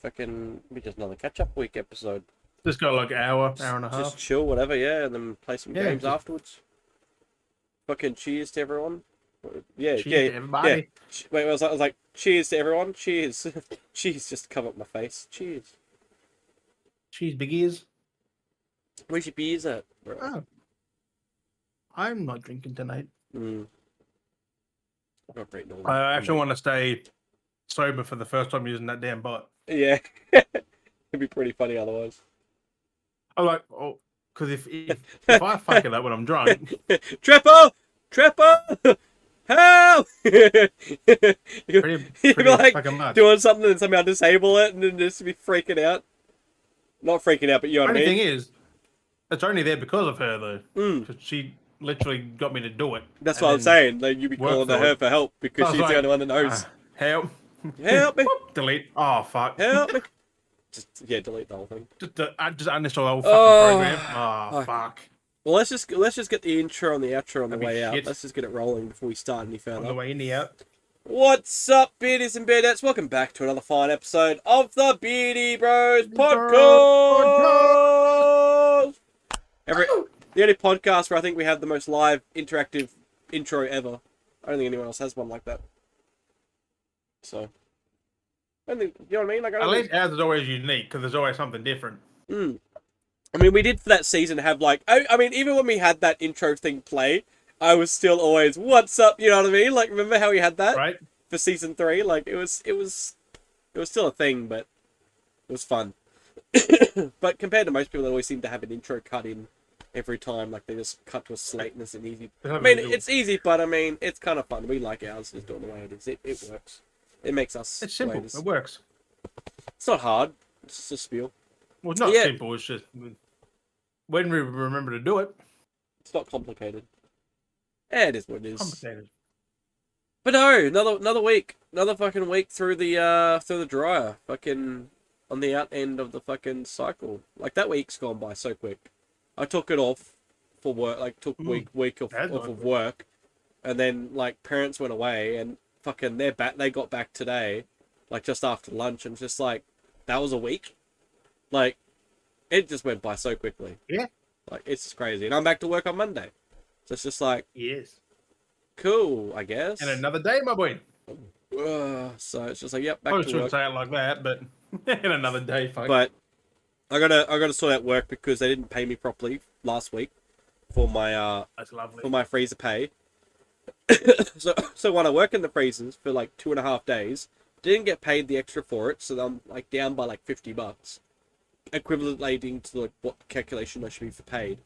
Fucking, be just another catch-up week episode. Just got like an hour and a half. Just chill, whatever, yeah, and then play some games afterwards. Fucking cheers to everyone. Yeah, cheers to everybody. Yeah. Wait, I was like, cheers to everyone. Cheers. Cheers, just to cover up my face. Cheers. Cheers, big ears. Where's your beers at, bro? Oh. I'm not drinking tonight. I actually want to stay sober for the first time using that damn bot. Yeah. It'd be pretty funny otherwise. I'm like, oh, because if I fuck it up when I'm drunk. Trepper! Help! Pretty You'd be like fucking much. doing something and somehow disable it and then just be freaking out. Not freaking out, but you know what I mean? The only thing is, it's only there because of her, though. Because she literally got me to do it. That's what I'm saying. Like, you'd be calling to her for help because she's the only one that knows. Help. Help me. Delete. Oh, fuck. Help me. Just delete the whole thing. Just uninstall the whole fucking program. Oh, fuck. Well, let's just get the intro and the outro on the way out. Shit. Let's just get it rolling before we start any further. On the way in the out. What's up, Beardies and Beardettes? Welcome back to another fine episode of the Beardy Bros podcast. The only podcast where I think we have the most live, interactive intro ever. I don't think anyone else has one like that. So, I don't think, you know what I mean? Like, At least ours is always unique because there's always something different. I mean, we did for that season have like, I mean, even when we had that intro thing play, I was still always, what's up? You know what I mean? Like, remember how we had that? Right. For season 3? Like, it was still a thing, but it was fun. But compared to most people that always seem to have an intro cut in every time, like they just cut to a slate and it's an easy. I mean, it's easy, but I mean, it's kind of fun. We like ours just doing the way it is. It works. It makes us. It's simple. It works. It's not hard. It's just a spiel. Well, it's not simple. It's just when we remember to do it. It's not complicated. Yeah, it is what it is. Complicated. But no, another week, another fucking week through the dryer, fucking on the out end of the fucking cycle. Like that week's gone by so quick. I took it off for work, like took week off of work, and then like parents went away and fucking they're back. They got back today, like just after lunch, and just like that was a week. Like it just went by so quickly. Yeah. Like it's just crazy, and I'm back to work on Monday. So it's just like cool, I guess. And another day, my boy. So it's just like, yep, back I to shouldn't work. say it like that, but in another day, fuck. But I gotta sort out work because they didn't pay me properly last week for my that's lovely. for my freezer pay. so when I work in the freezers for like 2.5 days, didn't get paid the extra for it, so I'm like down by like $50, equivalent to like what calculation I should be for paid.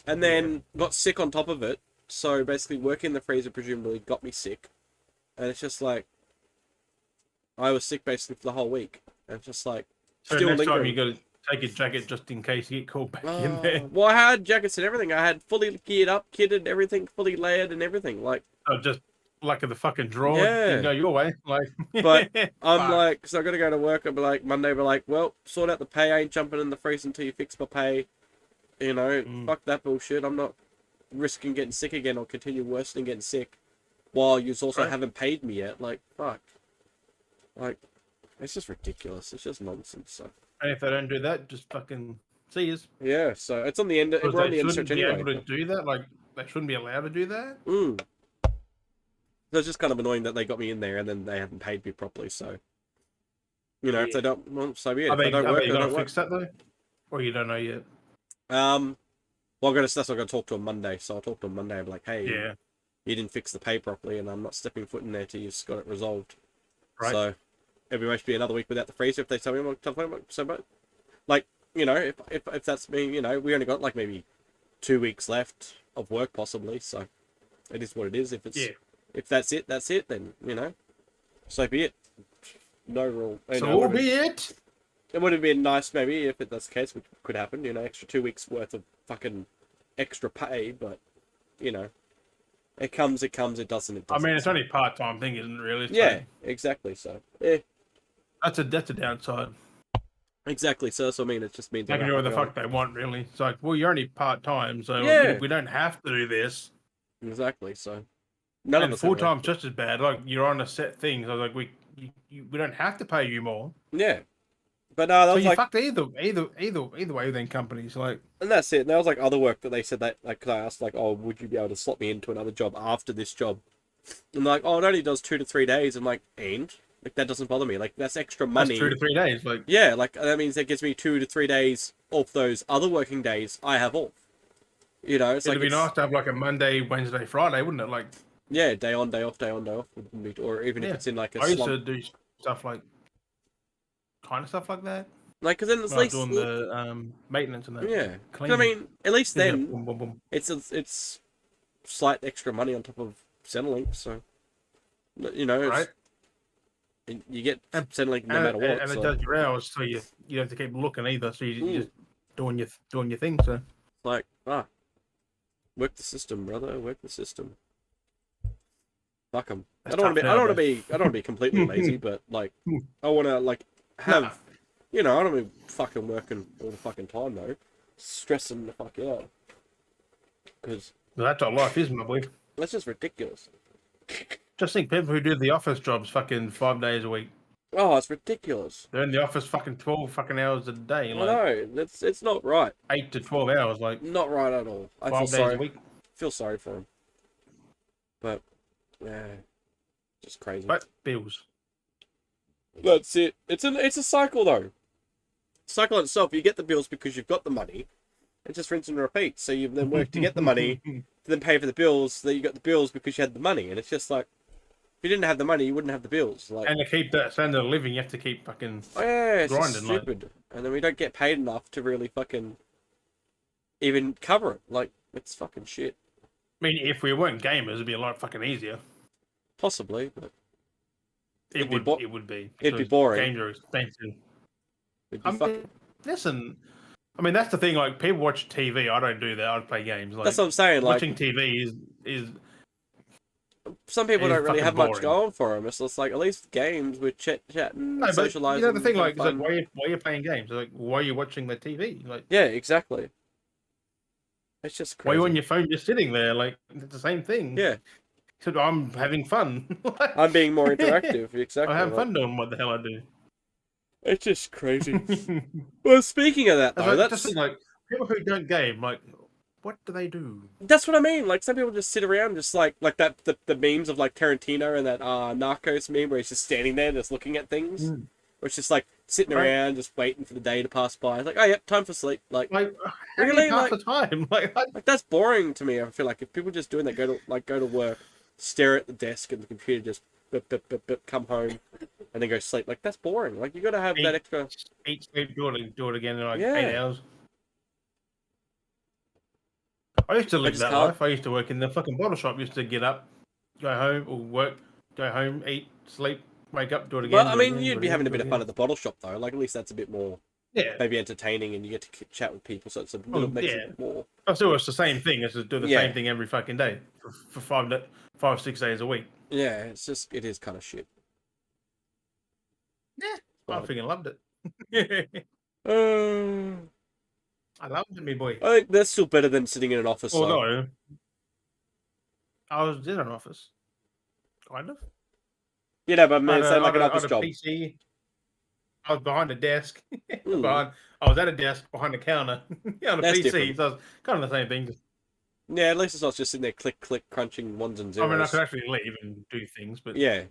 And then got sick on top of it. So basically working in the freezer presumably got me sick. And it's just like, I was sick basically for the whole week. And it's just like, so still next lingering. time you got to take a jacket just in case you get called back in there. Well, I had jackets and everything. I had fully geared up, kitted, everything, fully layered and everything. Like, just luck of the fucking draw. Yeah. Didn't go your way. Like, but I'm like, so I got to go to work. I'll be like, Monday, we're like, well, sort out the pay. I ain't jumping in the freezer until you fix my pay. You know, fuck that bullshit. I'm not risking getting sick again or continue worsening getting sick while you also haven't paid me yet. Like, fuck. Like, it's just ridiculous. It's just nonsense. So. And if they don't do that, just fucking see us. Yeah, so it's on the end. We're on the end stretch anyway. They shouldn't be able to do that. Like, they shouldn't be allowed to do that. So it's just kind of annoying that they got me in there and then they haven't paid me properly. So, you know, if they don't, well, so be it. If they don't work, they don't work. Fix that though, or you don't know yet. Well, that's what I'm gonna talk to on Monday. So I'll talk to them Monday. I'm like, hey, you didn't fix the pay properly, and I'm not stepping foot in there till you've got it resolved. Right. So it'll must be another week without the freezer if they tell me what I'm talking about. So, but like, you know, if that's me, you know, we only got like maybe 2 weeks left of work possibly. So it is what it is. If it's if that's it, then you know, so be it. No rule. So be it. It would have been nice maybe if that's the case, which could happen, you know, extra 2 weeks worth of fucking extra pay, but, you know, it comes, it doesn't. I mean, it's only a part-time thing, isn't it, really? Yeah, exactly, so, That's a downside. Exactly, so that's what I mean, it just means... They can do what the fuck they want, really. It's like, well, you're only part-time, so we don't have to do this. Exactly, so... None of full-time's just as bad, like, you're on a set thing, so like, we don't have to pay you more. Yeah. But no, that So was you like, fucked either way then companies, like, and that's it. And that was like other work that they said that, like, 'cause I asked, like, oh, would you be able to slot me into another job after this job? And they're like, oh, it only does 2 to 3 days. I'm like, and? Like, that doesn't bother me. Like, that's extra that's 2 money. to 3 days, like. Yeah, like, that means that gives me 2 to 3 days off those other working days I have off. You know, it's It'd like, be it's, nice to have like a Monday, Wednesday, Friday, wouldn't it? Like, yeah, day on, day off, day on, day off. Or even if yeah, it's in like a I used slump. to do stuff like kind of stuff like that Like, because then at when I was least, doing the maintenance and that, yeah. 'Cause I cleaning. mean, at least Yeah, then, boom, boom, boom. it's slight extra money on top of Centrelink, so, you know, Right, you get and Centrelink no matter what, and it so. does your hours, so you don't have to keep looking either. So you Mm. just doing your thing. So Like, work the system, brother. Work the system. Fuck them. I that's don't want to tough be. I don't now, want to but be. I don't want to be completely lazy, but like, I want to like nah, have. You know, I don't want to be fucking working all the fucking time though, stressing the fuck out. Because that's what life is, my boy. that's just ridiculous. Just think, people who do the office jobs fucking 5 days a week. Oh, it's ridiculous. They're in the office fucking 12 fucking hours a day, I like know. It's not right. 8 to 12 hours, like Not right at all. I feel 5 days sorry. a week. Feel sorry for him. But yeah, just crazy. But bills. That's it. It's a cycle though. Cycle in itself. You get the bills because you've got the money. It just rinse and repeat. So you then work to get the money, to then pay for the bills. So that you got the bills because you had the money, and it's just like, if you didn't have the money, you wouldn't have the bills. Like, And to keep that standard of living, you have to keep fucking oh yeah, it's just grinding, like. stupid. And then we don't get paid enough to really fucking even cover it. Like, it's fucking shit. I mean, if we weren't gamers, it'd be a lot fucking easier. Possibly, but It would be. It'd be Because boring. games are expensive. It'd be Listen, I mean, that's the thing. Like, people watch TV. I don't do that. I play games. Like, that's what I'm saying. Like, watching TV is some people is don't really fucking have much boring. going for them. It's just like, at least games with chatting, no, but socializing. you know the thing. Like, having is like fun. why are you playing games? Like, why are you watching the TV? Like, Yeah, exactly. It's just why are crazy. you on your phone just sitting there? Like, it's the same thing. Yeah, Except I'm having fun. I'm being more interactive. Exactly. I'm having like, fun doing what the hell I do. It's just crazy. Well, speaking of that though, Just think, like, people who don't game, like, what do they do? that's what I mean. Like, some people just sit around, just like that the memes of like Tarantino and that Narcos meme where he's just standing there, just looking at things. Or it's just like sitting Right. around, just waiting for the day to pass by. It's like, oh yep, time for sleep. Like Like, really, half like, the time. like that's boring to me. I feel like if people just doing that, go to work, stare at the desk and the computer, just bip, come home, and then go sleep. Like that's boring. Like you got to have that extra. Eat, sleep, do it again in like Yeah. 8 hours. I used to live just that can't. life. I used to work in the fucking bottle shop. Used to get up, go home, or work, go home, eat, sleep, wake up, do it again. Well, I do it mean, again, you'd do be it having a again, bit do of it fun at the bottle shop though. Like at least that's a bit more again. Yeah. maybe entertaining, and you get to chat with people, so it's a little makes yeah. it more. Still, it's the same thing. It's to do the Yeah. same thing every fucking day for 5, 6 days a week. Yeah, it is kind of shit. Yeah, I But, freaking loved it. uh, I loved it, me boy. I think that's still better than sitting in an office. So. Although I was in an office, kind of. You know, but I mean, On say like an on office a job. PC. I was behind a desk. Mm. I was at a desk behind a counter on a That's PC. different. So it's kind of the same thing. Yeah, at least it's not just sitting there click crunching ones and I zeros. mean, I could actually leave and do things, but Yeah,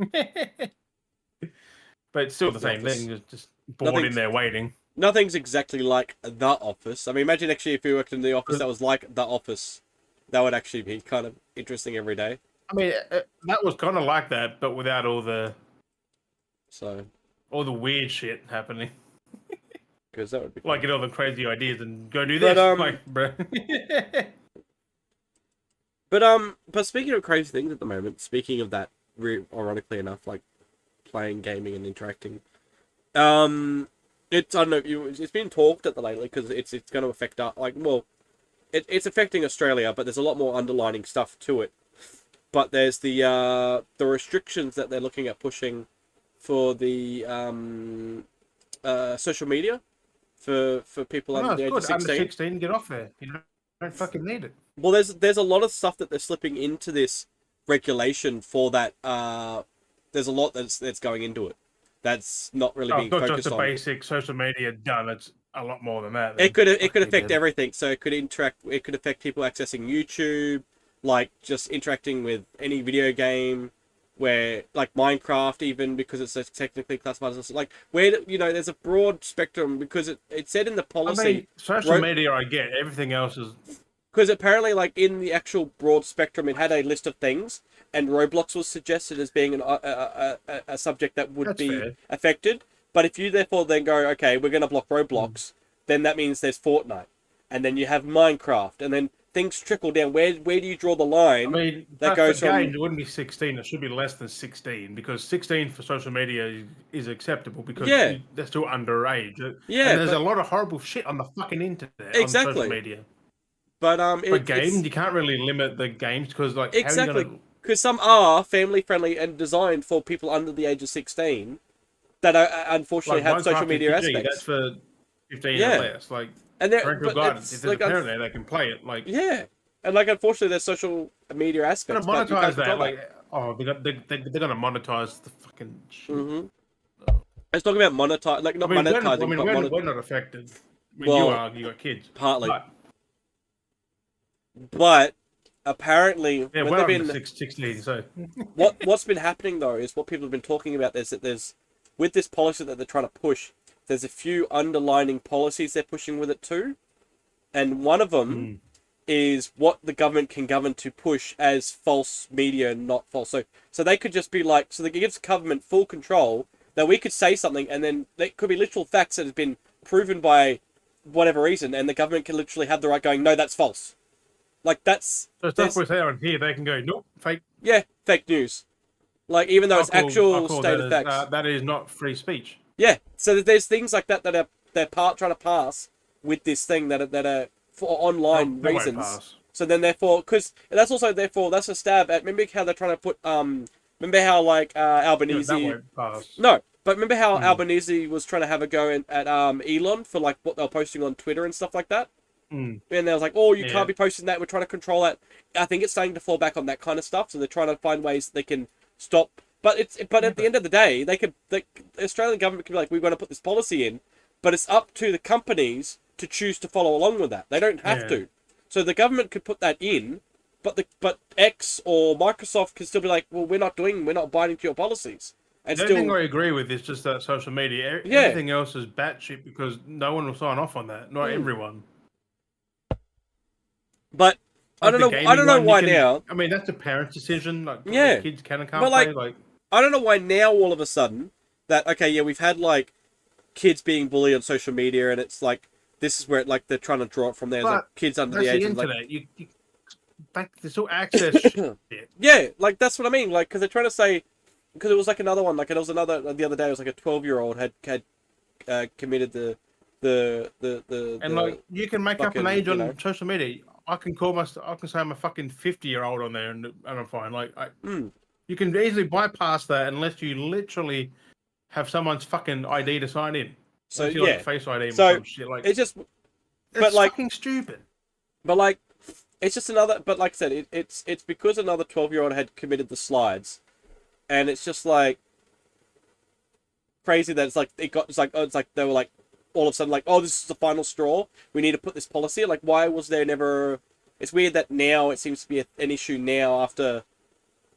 but it's still the same office. thing. Just bored in there waiting. Nothing's exactly like the office. I mean, imagine actually if you worked in the office that was like the office, that would actually be kind of interesting every day. I mean, that was kind of like that, but without all the weird shit happening. Because that would be like, get all the crazy ideas and go do this. Like, bro. But speaking of crazy things at the moment, speaking of that, ironically enough, like playing, gaming, and interacting, it's I don't know, it's been talked at the lately because it's going to affect it's affecting Australia, but there's a lot more underlining stuff to it. But there's the restrictions that they're looking at pushing for the social media for people under the age of 16. Under 16, get off there. You don't fucking need it. Well, there's a lot of stuff that they're slipping into this regulation for that. There's a lot that's going into it. that's not really Oh, being it's not just focused the on. basic social media done. It's a lot more than that. It could affect everything. So it could affect people accessing YouTube, like just interacting with any video game, where like Minecraft, even because it's technically classified as like where there's a broad spectrum because it said in the policy. I mean, social media, I get. Everything else is because apparently, like in the actual broad spectrum, it had a list of things, and Roblox was suggested as being a subject that would that's be fair. affected. But if you therefore then go, okay, we're going to block Roblox, then that means there's Fortnite, and then you have Minecraft, and then things trickle down. Where do you draw the line? I mean, that goes from games, it wouldn't be 16. It should be less than 16 because 16 for social media is acceptable because they're still underage. Yeah, and there's a lot of horrible shit on the fucking internet on social media. But games, you can't really limit the games because like how are you gonna... because some are family friendly and designed for people under the age of 16 that are unfortunately have social media aspects. That's for 15 or less. Like and parental guidance. If there's a parent there, they can play it. Like and like unfortunately, there's social media aspects. They're gonna monetize that. Like they're gonna monetize the fucking shit. I was talking about monetize, like not monetizing. We're not affected. You got kids. Partly. But apparently, yeah, we're been 16. So what's been happening though is what people have been talking about. There's with this policy that they're trying to push. There's a few underlining policies they're pushing with it too, and one of them is what the government can govern to push as false media, not false. So they could just be like, so that it gives government full control that we could say something, and then there could be literal facts that have been proven by whatever reason, and the government can literally have the right going, no, that's false. Like that's so stuff we say on here, they can go, nope, fake. Yeah, fake news. Like even though it's actual state of facts, that is not free speech. Yeah, so there's things like that they're trying to pass with this thing that are for online reasons. So then therefore, because that's also therefore that's a stab at. Remember how they're trying to put remember how like Albanese. That won't pass. No, but remember how Albanese was trying to have a go at Elon for like what they were posting on Twitter and stuff like that. And they was like, oh, you can't be posting that. We're trying to control that. I think it's starting to fall back on that kind of stuff. So they're trying to find ways they can stop. But at the end of the day, the Australian government can be like, we're going to put this policy in, but it's up to the companies to choose to follow along with that. They don't have to. So the government could put that in, but X or Microsoft can still be like, well, we're not abiding to your policies. And the only thing I agree with is just that social media. Everything else is batshit because no one will sign off on that. Not everyone. But I don't know why now. I mean, that's a parent's decision. Like, kids can and can't play. Like, I don't know why now all of a sudden that we've had like kids being bullied on social media, and it's like this is where they're trying to draw it from there. Like kids under the age of internet. There's still access. Shit. Yeah, like that's what I mean. Like because they're trying to say because it was like another one. Like it was another the other day. It was like a 12-year-old had committed the like you can make up an age on social media. I can say I'm a fucking 50-year-old on there, and I'm fine. Like, you can easily bypass that unless you literally have someone's fucking ID to sign in. So like Face ID or some shit. Like, it's just, it's fucking stupid. But like, it's just another. But like I said, it's because another 12-year-old had committed the slides, and it's just like crazy that it's like they were like. All of a sudden, like, oh, this is the final straw. We need to put this policy. Like, why was there never? It's weird that now it seems to be an issue now after,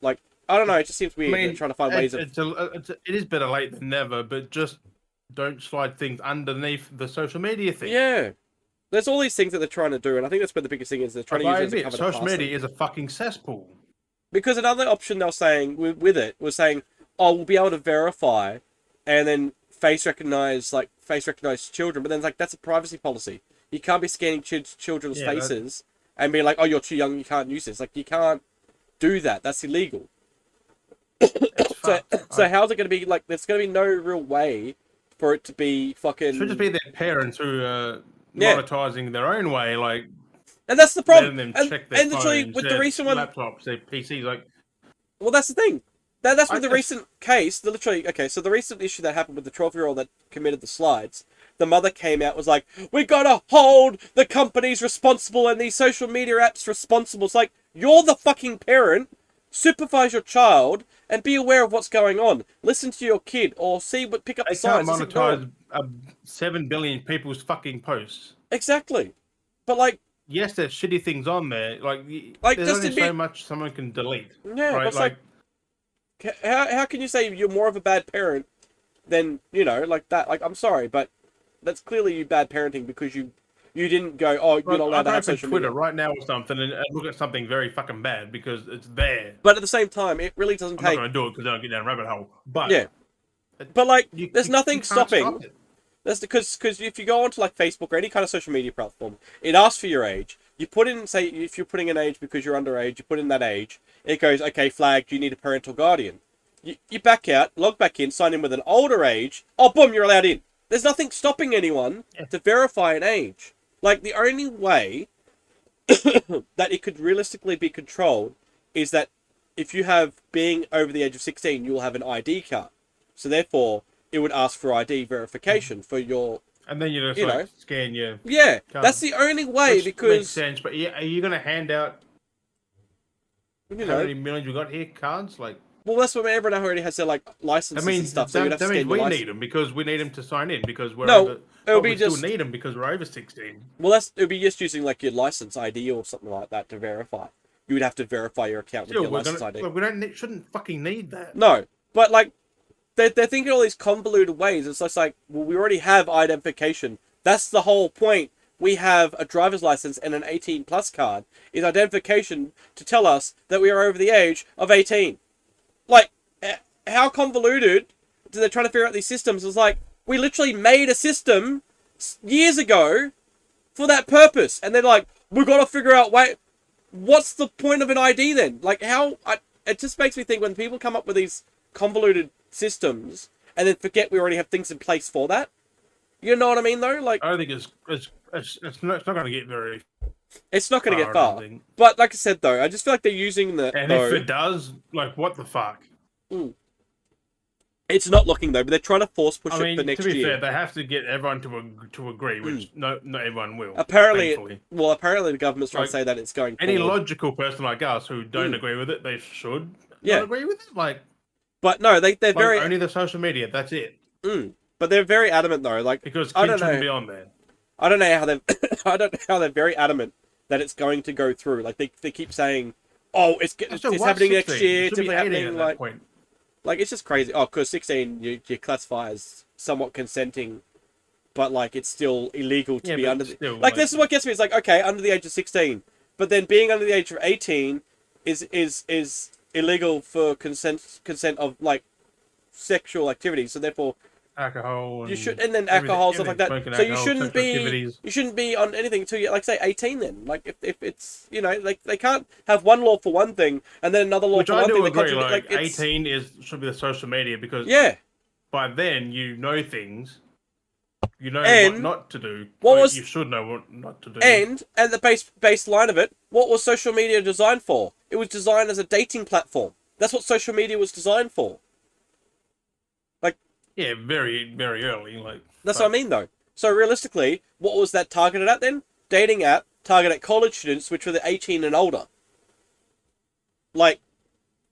like, I don't know. It just seems weird. They're trying to find ways of. It is better late than never, but just don't slide things underneath the social media thing. Yeah, there's all these things that they're trying to do, and I think that's where the biggest thing is. They're trying to use it as a cover to social media is a fucking cesspool. Because another option they're saying with it was saying, oh, we'll be able to verify, and then face recognize children, but then it's like that's a privacy policy. You can't be scanning children's faces and be like, oh, you're too young, you can't use this. Like you can't do that. That's illegal. So how's it going to be like? There's going to be no real way for it to be fucking. It should just be their parents who are monetizing their own way, like. And that's the problem. Letting them check their phones, with the recent one, laptops, their PCs, like. Well, that's the thing. That's with the recent case. So the recent issue that happened with the 12-year-old that committed the slides, the mother came out was like, we gotta hold the companies responsible and these social media apps responsible. It's like, you're the fucking parent. supervise your child and be aware of what's going on. Listen to your kid or pick up the signs. They can't monetize 7 billion people's fucking posts. Exactly. But like, yes, there's shitty things on there. Like there's just only so much someone can delete. Yeah, right? But like how can you say you're more of a bad parent than, you know, like that? Like, I'm sorry, but that's clearly you bad parenting because you didn't go, oh, you're not allowed to have social Twitter media right now or something and look at something very fucking bad because it's there. But at the same time, it really doesn't take. I'm not going to do it because I don't get down a rabbit hole. But yeah, but like, there's nothing stopping. Stop it. That's because if you go onto like Facebook or any kind of social media platform, it asks for your age. You put in, say, if you're putting an age because you're underage, you put in that age. It goes, okay, flagged. You need a parental guardian. You back out, log back in, sign in with an older age. Oh, boom, you're allowed in. There's nothing stopping anyone to verify an age. Like, the only way that it could realistically be controlled is that if you have being over the age of 16, you'll have an ID card. So therefore, it would ask for ID verification for your. And then you just scan your. Yeah, card. that's the only way. Which because makes sense. But are you going to hand out? How many millions we got here? Cards like. Well, that's what everyone already has their like licenses and stuff. So you'd have to scan we license. need them because we need them to sign in because we're we still need them because we're over 16. Well, it'll be just using like your license ID or something like that to verify. You would have to verify your account with your license ID. Look, we shouldn't fucking need that. No, but like they're thinking all these convoluted ways. It's just like, well, we already have identification. That's the whole point. We have a driver's license and an 18 plus card is identification to tell us that we are over the age of 18. Like, how convoluted do they try to figure out these systems? It's like, we literally made a system years ago for that purpose. And they're like, we've got to figure out, wait, what's the point of an ID then? Like, it just makes me think when people come up with these convoluted systems and then forget we already have things in place for that. You know what I mean, though? Like, I don't think it's not going to get very. It's not going to get far. But like I said, though, I just feel like they're using the. And if it does, like, what the fuck? It's not looking though, but they're trying to force push it for next year. To be fair, they have to get everyone to agree, which not everyone will. Apparently, the government's trying to say that it's going. Any logical person like us who don't agree with it, they should not agree with it. Like, but no, they're very only the social media. That's it. But they're very adamant though, like because kids shouldn't be on there. I don't know how they. I don't know how they're very adamant that it's going to go through. Like they keep saying, "Oh, it's happening next year. It's happening." Like it's just crazy. Oh, because 16 you classify as somewhat consenting, but like it's still illegal to be under. Like this is what gets me. It's like, okay, under the age of 16, but then being under the age of 18 is illegal for consent of like sexual activity. So therefore. Alcohol. And then alcohol stuff like that. So you shouldn't be on anything until you like say 18. Then like if it's like they can't have one law for one thing and then another law for one thing. Which I do agree. Like 18 should be the social media because by then you know things. You know what not to do. You should know what not to do. And the base line of it, what was social media designed for? It was designed as a dating platform. That's what social media was designed for. Yeah, very, very early. Like that's what I mean, though. So realistically, what was that targeted at then? Dating app targeted at college students, which were the 18 and older. Like,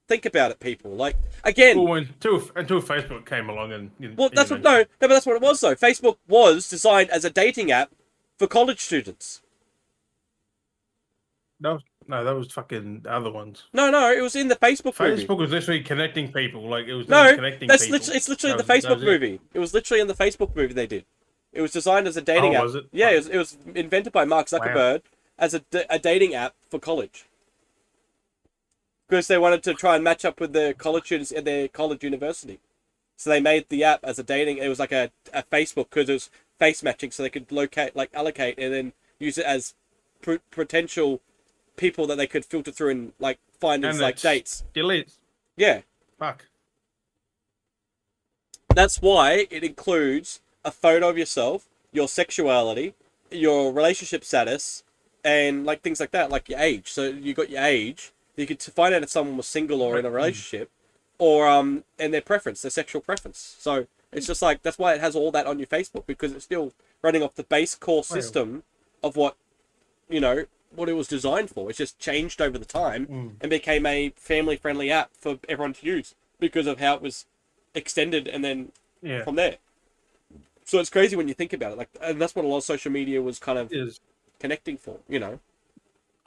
think about it, people. Like, again, well, until Facebook came along and that's what but that's what it was though. Facebook was designed as a dating app for college students. No, that was fucking the other ones. No, it was in the Facebook movie. Facebook was literally connecting people. Like it was connecting people. It's literally in the Facebook movie. It was literally in the Facebook movie they did. It was designed as a dating app. Was it? Yeah, it was invented by Mark Zuckerberg as a dating app for college. Because they wanted to try and match up with the college students at their college university. So they made the app as a dating. It was like a Facebook because it was face matching, so they could allocate and then use it as potential people that they could filter through and like find as like dates. Delete. Yeah. Fuck. That's why it includes a photo of yourself, your sexuality, your relationship status, and like things like that, like your age. So you got your age. You could find out if someone was single or in a relationship, or and their preference, their sexual preference. So it's just like that's why it has all that on your Facebook because it's still running off the base core system of what what it was designed for. It's just changed over the time and became a family-friendly app for everyone to use because of how it was extended and then from there. So it's crazy when you think about it. Like, and that's what a lot of social media was kind of connecting for, you know.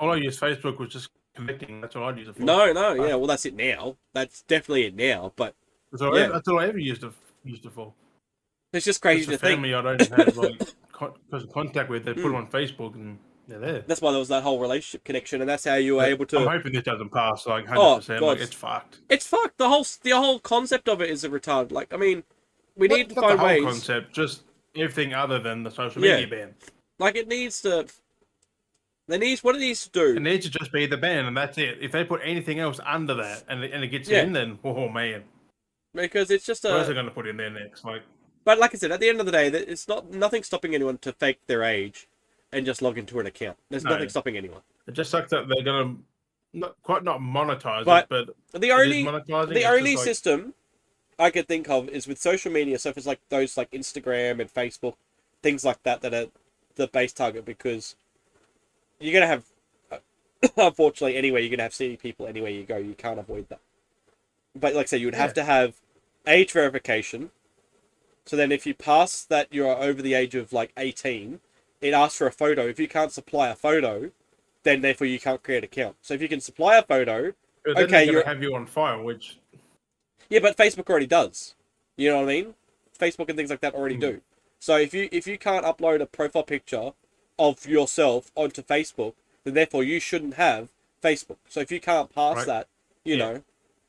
All I use Facebook was just connecting. That's all I'd use it for. No, yeah. Well, that's it now. That's definitely it now. But that's all I ever used it for. It's just crazy to think. Family I don't have like contact with. They put them on Facebook and they're there. That's why there was that whole relationship connection, and that's how you were able to. I'm hoping this doesn't pass. Like 100%. Like it's fucked. It's fucked. The whole concept of it is a retard. Like, I mean, we need to find ways. The whole concept, just everything other than the social media ban. Like, it needs to. What it needs to do. It needs to just be the ban, and that's it. If they put anything else under that, and it gets in, then oh man. Because it's just what else are they going to put in there next? Like. But like I said, at the end of the day, it's nothing stopping anyone to fake their age and just log into an account. There's nothing stopping anyone. It just sucks that they're gonna not monetize it, but the only system I could think of is with social media. So if it's like those like Instagram and Facebook, things like that are the base target, because you're gonna have unfortunately anywhere you're gonna have city people anywhere you go. You can't avoid that. But like I said, you would have to have age verification. So then if you pass that you're over the age of like 18, it asks for a photo. If you can't supply a photo, then therefore you can't create an account. So if you can supply a photo, they're going to have you on file, which... Yeah, but Facebook already does. You know what I mean? Facebook and things like that already do. So if you can't upload a profile picture of yourself onto Facebook, then therefore you shouldn't have Facebook. So if you can't pass that, you know,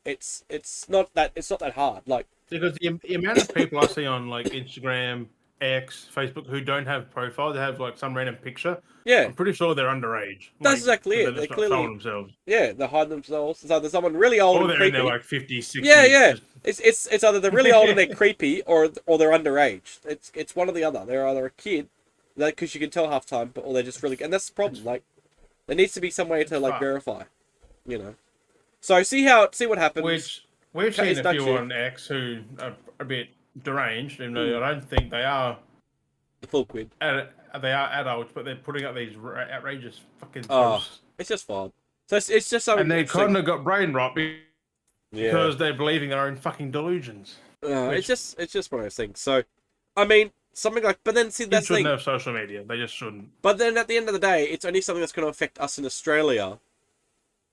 it's not that hard. Like, because the amount of people I see on like Instagram, X, Facebook who don't have profiles, they have like some random picture. Yeah, I'm pretty sure they're underage. That's exactly it. They're clearly themselves. Yeah, they hide themselves. It's either someone really old and creepy. Or they're in their like 50s, 60s. Yeah. It's either they're really old and they're creepy, or they're underage. It's one or the other. They're either a kid, because you can tell half time, or they're just really. And that's the problem. Like, there needs to be some way to like verify. You know. So see what happens. Which we've seen a few on X who are a bit deranged, even though I don't think they are the full quid. They are adults, but they're putting up these outrageous fucking posts. It's just fun. So it's just something. And they kind of got brain rot because they're believing their own fucking delusions. It's just one of those things. So, I mean, something like, but then see that's the thing. Shouldn't have social media. They just shouldn't. But then at the end of the day, it's only something that's going to affect us in Australia,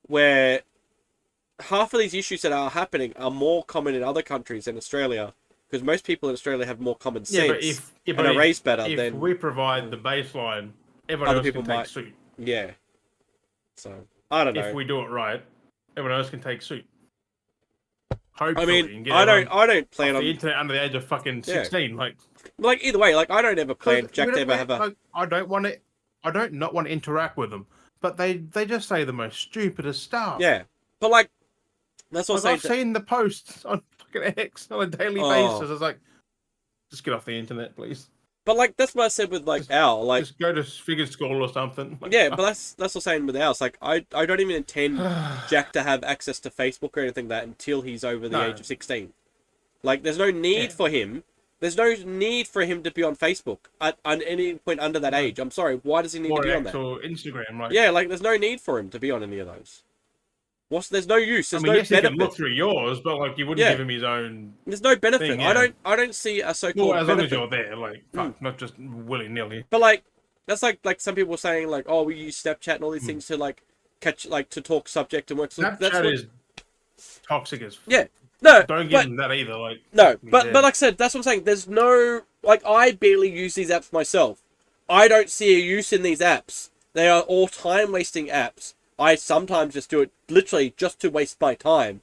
where half of these issues that are happening are more common in other countries than Australia, because most people in Australia have more common sense and are raised better. If we provide the baseline, everyone else can take suit. Yeah. So, I don't know. If we do it right, everyone else can take suit. Hopefully. I mean, I don't plan on the internet under the age of fucking 16. Like either way, like I don't ever plan Jack to ever have a. Like, I don't not want to interact with them, but they just say the most stupidest stuff. Yeah, but like that's what I've seen the posts on fucking X on a daily basis. I was like, just get off the internet, please. But like that's what I said with like Al, like just go to figure school or something. Like, yeah, but that's what I'm saying with Al. It's like I don't even intend Jack to have access to Facebook or anything like that until he's over the age of 16. Like there's no need for him. There's no need for him to be on Facebook at any point under that age. I'm sorry, why does he need to be on that? Or Instagram, right? Yeah, like there's no need for him to be on any of those. There's no use. There's no yes, benefit. He can look through yours, but like you wouldn't give him his own. There's no benefit. Thing, yeah. I don't see a so-called. Well, as benefit. long as you're there, like not just willy-nilly. But like that's like some people saying like, oh, we use Snapchat and all these things to like catch to talk subject and work. So Snapchat is toxic as. Yeah. No. Don't give them that either. Like no, but like I said, that's what I'm saying. There's no like I barely use these apps myself. I don't see a use in these apps. They are all time-wasting apps. I sometimes just do it literally just to waste my time,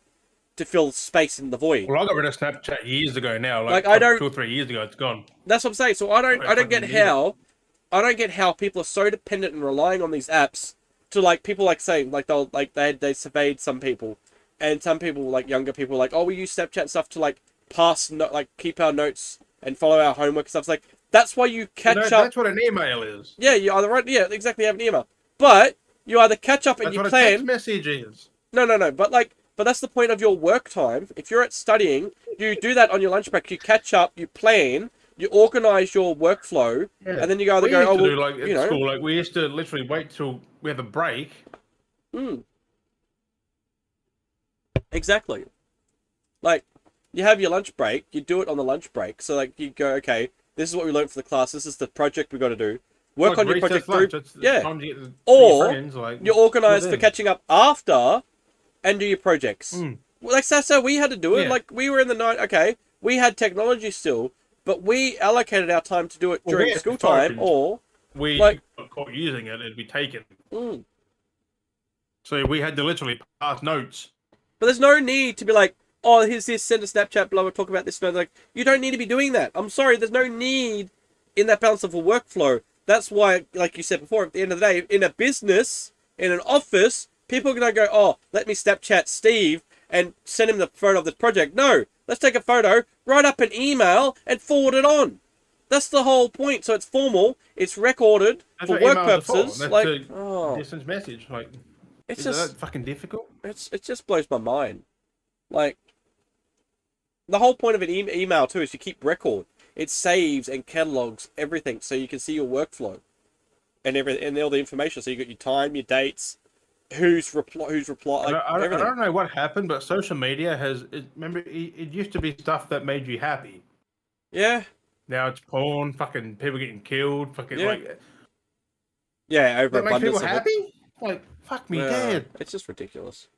to fill space in the void. Well, I got rid of Snapchat years ago now. Like I don't 2 or 3 years ago, it's gone. That's what I'm saying. So I don't get how people are so dependent and relying on these apps to like people like saying like they surveyed some people, and some people like younger people like, oh, we use Snapchat and stuff to like keep our notes and follow our homework and stuff. It's like that's why you catch up. That's what an email is. Yeah, you either right. Yeah, exactly. You have an email, but you either catch up and that's you what plan. A text message is. No. But that's the point of your work time. If you're at studying, you do that on your lunch break. You catch up, you plan, you organize your workflow, and then you either go, do, like, at school, like, we used to literally wait till we had a break. Exactly. Like, you have your lunch break, you do it on the lunch break. So, like, you go, okay, this is what we learned for the class, this is the project we got to do. Work on your project through. Or you're organized for catching up after and do your projects. Like, that's how we had to do it. Like, we were in the night, okay, we had technology still, but we allocated our time to do it during school time, or we got caught using it, it'd be taken. So we had to literally pass notes. But there's no need to be like, oh, here's this, send a Snapchat, blah, blah, talk about this. Like, you don't need to be doing that. I'm sorry, there's no need in that balance of a workflow. That's why, like you said before, at the end of the day, in a business, in an office, people are going to go, oh, let me Snapchat Steve and send him the photo of this project. No, let's take a photo, write up an email, and forward it on. That's the whole point. So it's formal, it's recorded for work purposes. Like, distance message. Like, it's just that fucking difficult. It just blows my mind. Like, the whole point of an email too is you keep record. It saves and catalogs everything, so you can see your workflow and everything, and all the information. So you got your time, your dates, who's replied. Like, I don't know what happened, but social media has. Remember, it used to be stuff that made you happy. Yeah. Now it's porn, fucking people getting killed, fucking like. Yeah, over that makes people happy. Like, fuck me dead. It's just ridiculous.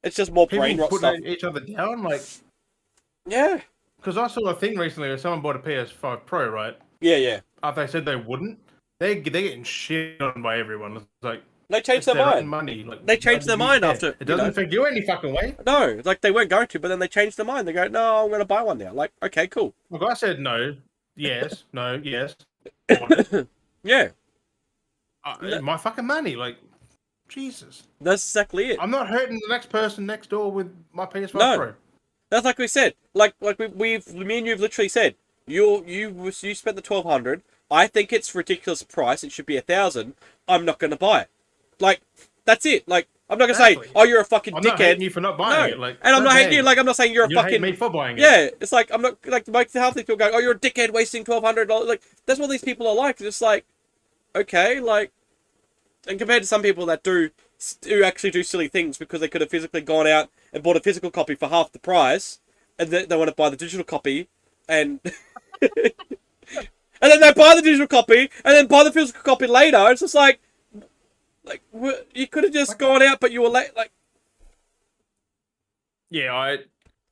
It's just more brain rot stuff. Putting each other down, like. Yeah. Because I saw a thing recently where someone bought a PS5 Pro, right? Yeah. After they said they wouldn't, they're getting shit on by everyone. It's like, they changed their mind. Money. Like, they changed their mind after. It doesn't affect you any fucking way. No, it's like they weren't going to, but then they changed their mind. They go, no, I'm going to buy one now. Like, okay, cool. Look, I said no, yes, no, yes. Yeah. My fucking money, like, Jesus. That's exactly it. I'm not hurting the next person next door with my PS5 Pro. That's like we said. Like me and you've literally said. You spent the $1,200. I think it's ridiculous price. It should be $1,000. I'm not going to buy it. Like, that's it. Like, I'm not going to say, oh, you're a fucking dickhead. I'm not hating you for not buying it. Like, and I'm not hating you. Like, I'm not saying you're a fucking. Hate me for buying it. Yeah, it's like I'm not like most healthy people go, oh, you're a dickhead wasting $1,200. Like, that's what these people are like. It's just like, okay, like, and compared to some people that do actually do silly things because they could have physically gone out and bought a physical copy for half the price, and they want to buy the digital copy, and and then they buy the digital copy and then buy the physical copy later. It's just like you could have just gone out, but you were late. Like, yeah,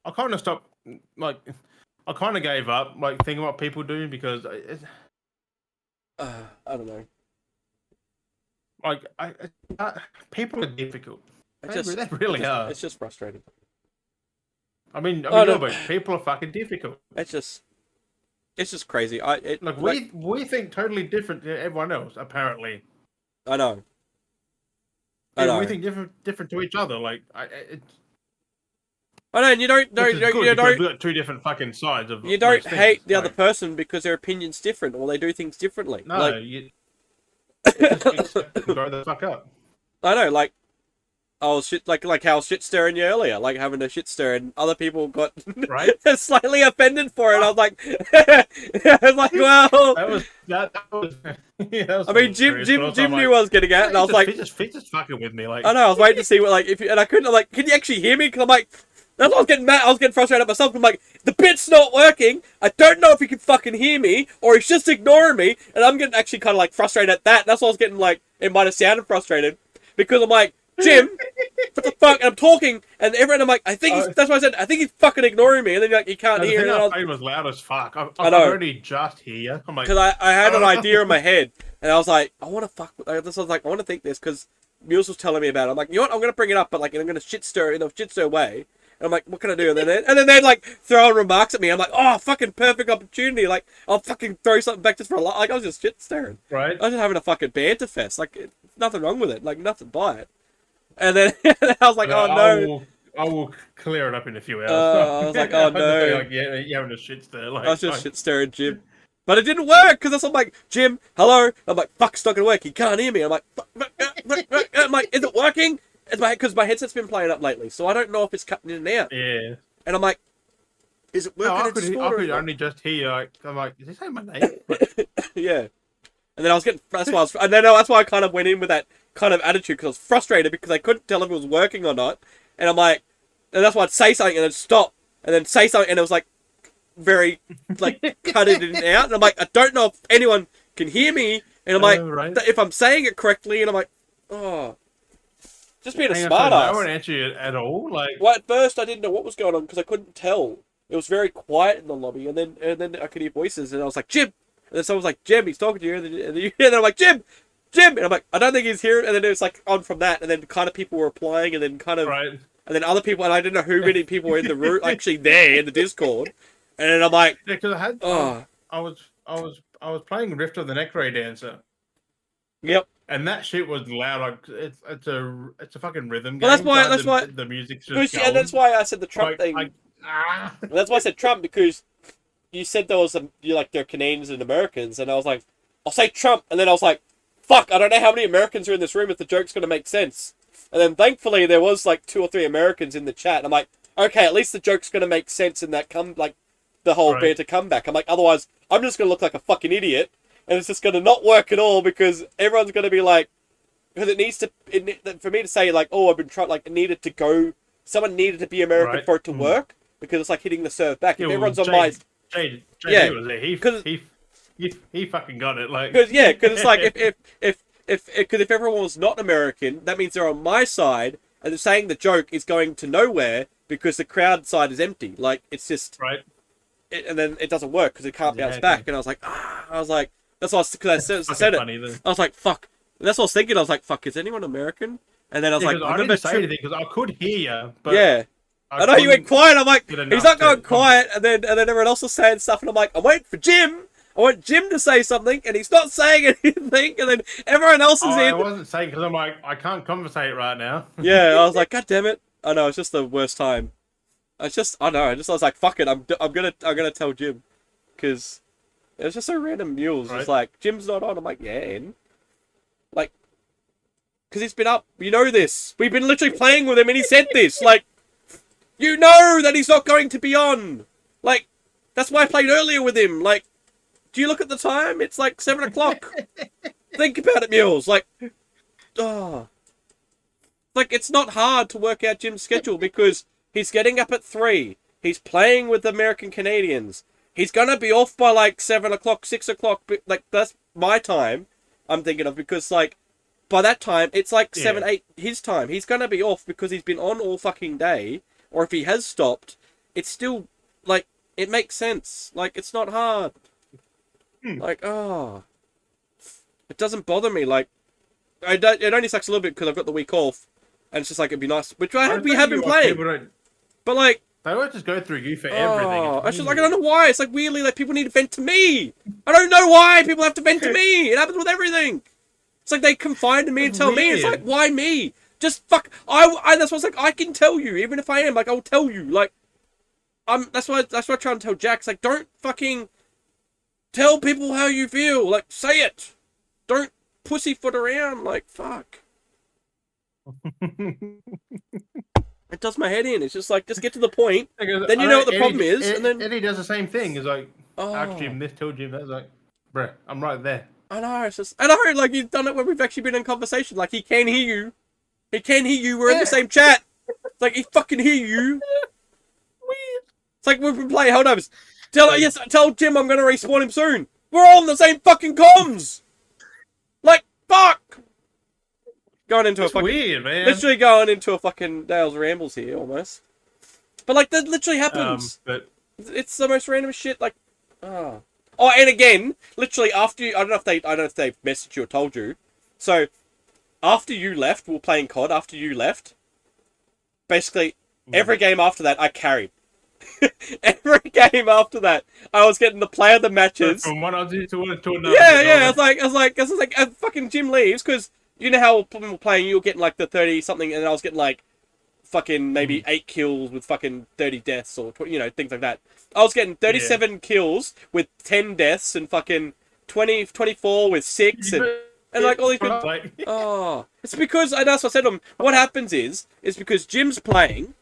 I kind of stopped. Like, I kind of gave up. Like, thinking what people do because I don't know. Like, people are difficult. They really are. It's just frustrating. I mean, but people are fucking difficult. It's just crazy. We think totally different to everyone else. Apparently, I know. We think different to each other. Like, I know, and you don't we got two different fucking sides of. You don't hate the other person because their opinion's different or they do things differently. No, like, you grow the fuck up. I know, like I was like how I was shit stirring you earlier, like having a shit stir, and other people got slightly offended for it. I was like, I was like, well, that was I mean, Jim knew what I was getting at, and I was like, he's just fucking with me, like. I know, I was waiting to see what, like, and I couldn't, like, can you actually hear me? Because I'm like, that's why I was getting mad. I was getting frustrated at myself. I'm like, the bit's not working. I don't know if he can fucking hear me or he's just ignoring me, and I'm getting actually kind of like frustrated at that. And that's why I was getting like, it might have sounded frustrated because I'm like, Jim, what the fuck? And I'm talking, and everyone, I'm like, I think that's why I said, I think he's fucking ignoring me. And then like, he can't hear. And I was loud as fuck. I know. already just hear. I'm like, because I had an idea in my head, and I was like, I want to fuck. I was like, I want to think this because Mules was telling me about it. I'm like, you know what? I'm gonna bring it up, but like, I'm gonna shit stir in a shit stir way. And I'm like, what can I do? And then they'd like throw remarks at me. I'm like, oh, fucking perfect opportunity. Like, I'll fucking throw something back just for a lot. Like, I was just shit staring. Right. I was just having a fucking banter fest. Like, nothing wrong with it. Like, nothing by it. And then I was like, oh no. I will clear it up in a few hours. I was like, oh no. Like, yeah, you're having a shit stare. Like, I was just shit staring Jim. But it didn't work because I'm like, Jim, hello. I'm like, fuck, it's not gonna work. He can't hear me. I'm like, I'm like, is it working? Because my headset's been playing up lately, so I don't know if it's cutting in and out. Yeah. And I'm like, Is it working No, at I could Discord? only just hear like, I'm like, is he saying my name? Like, Yeah. And then I was getting, and then that's why I kind of went in with that kind of attitude, because I was frustrated because I couldn't tell if it was working or not. And I'm like, and that's why I'd say something and then stop, and then say something, and it was like, very, like, cut it in and out. And I'm like, I don't know if anyone can hear me. And I'm like, right. if I'm saying it correctly, and I'm like, oh, just being a So smart ass. no one answered you at all? Like, well, at first I didn't know what was going on because I couldn't tell. It was very quiet in the lobby, and then I could hear voices, and I was like, Jim. And then someone was like, Jim, he's talking to you. And then I'm like, Jim! And I'm like, I don't think he's here. And then it was like on from that. And then kind of people were replying. And then kind of. right. And then other people. And I didn't know who many people were in the room, actually there in the Discord. And then I'm like. Yeah, because I had. Oh. I was playing Rift of the Necro Dancer. Yep. And that shit was loud. Like it's a fucking rhythm game. Well, that's why the music's just going. And that's why I said the Trump thing. Ah. That's why I said Trump, because you said there was they're Canadians and Americans, and I was like, I'll say Trump, and then I was like, fuck, I don't know how many Americans are in this room if the joke's gonna make sense. And then thankfully there was like 2 or 3 Americans in the chat, and I'm like, okay, at least the joke's gonna make sense in that the whole banter comeback. I'm like, otherwise I'm just gonna look like a fucking idiot, and it's just gonna not work at all, because everyone's gonna be like, because it needs to, for me to say like, oh, I've been trying, like, it needed to go, someone needed to be American for it to work, because it's like hitting the serve back. Yeah, if everyone's on my... Yeah, was there. He fucking got it. Like, because it's like if everyone was not American, that means they're on my side, and they're saying the joke is going to nowhere because the crowd side is empty. Like, it's just right. And then it doesn't work because it can't bounce back. And I was like, that's what I said it. I was like, fuck. And that's what I was thinking. I was like, fuck, is anyone American? And then I was like, I didn't say anything because I could hear you. But yeah. I know you went quiet. I'm like, he's not going quiet. And then everyone else was saying stuff, and I'm like, I'm waiting for Jim. I want Jim to say something, and he's not saying anything. And then everyone else is in. I wasn't saying, because I'm like, I can't conversate right now. Yeah, I was like, God damn it! I know, it's just the worst time. I was like, fuck it. I'm gonna tell Jim, because it was just so random news. Right. It's like, Jim's not on. I'm like, yeah, and like, because he's been up. You know this. We've been literally playing with him, and he said this. Like, you know that he's not going to be on. Like, that's why I played earlier with him. Like, do you look at the time? It's like 7 o'clock. Think about it, Mules. Like, oh. Like, it's not hard to work out Jim's schedule, because he's getting up at 3. He's playing with the American Canadians. He's going to be off by like 7 o'clock, 6 o'clock. Like, that's my time I'm thinking of, because like, by that time, it's like 7, 8 his time. He's going to be off because he's been on all fucking day. Or if he has stopped, it's still, like, it makes sense. Like, it's not hard. Like, oh. It doesn't bother me. Like, it only sucks a little bit because I've got the week off. And it's just like, it'd be nice. Which we have been playing. But like... They won't just go through you for everything. It's just like, I don't know why. It's like, weirdly, like, people need to vent to me. I don't know why people have to vent to me. It happens with everything. It's like, they confide in me and tell me. It's like, why me? Just fuck. That's what's like, I can tell you, even if I am, like, I'll tell you. Like, that's why I try and tell Jack. It's like, don't fucking tell people how you feel. Like, say it. Don't pussyfoot around. Like, fuck. It does my head in. It's just like, just get to the point. Then you know what the problem is. And then Eddie does the same thing. He's like, ask Jim this, tell Jim that. It's like, bruh, I'm right there. I know. It's just, I know. Like, you've done it when we've actually been in conversation. Like, he can hear you. He can hear you. We're in the same chat. It's like, he fucking hear you. Weird. It's like, we've been playing holdovers. Tell Jim I'm going to respawn him soon. We're all in the same fucking comms. Like, fuck. Going into a fucking... weird, man. Literally going into a fucking Dale's Rambles here, almost. But, like, that literally happens. It's the most random shit, like... Oh, and again, literally after you... I don't know if they've messaged you or told you. So, after you left, we were playing COD, after you left, basically, every game after that, I carried. Every game after that, I was getting the player of the matches. From one Aussie to another. Yeah, I was like, fucking Jim leaves, because... You know how when we were playing, you were getting like the 30-something, and I was getting like fucking maybe 8 kills with fucking 30 deaths, or, you know, things like that. I was getting 37 kills with 10 deaths, and fucking 24 with 6, and like all these people. It's because, and that's what I said to him, what happens is because Jim's playing,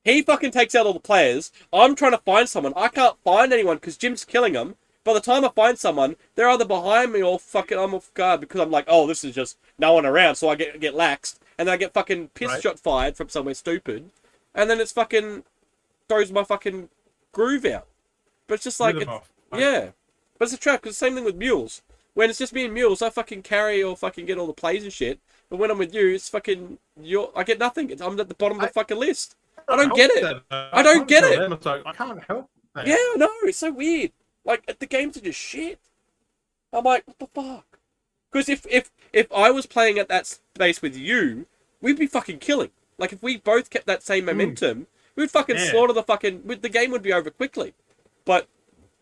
He fucking takes out all the players. I'm trying to find someone. I can't find anyone because Jim's killing them. By the time I find someone, they're either behind me or fucking I'm off guard because I'm like, oh, this is just no one around, so I get laxed, and then I get fucking piss shot fired from somewhere stupid, and then it's fucking throws my fucking groove out. But it's just like, yeah. But it's a trap because the same thing with mules. When it's just me and mules, I fucking carry or fucking get all the plays and shit. But when I'm with you, it's fucking I get nothing. I'm at the bottom of the fucking list. I don't get it. I don't get it. I can't help that. Yeah, I know. It's so weird. Like, the games are just shit. I'm like, what the fuck? Because if I was playing at that space with you, we'd be fucking killing. Like, if we both kept that same momentum, we'd fucking slaughter the fucking... The game would be over quickly. But,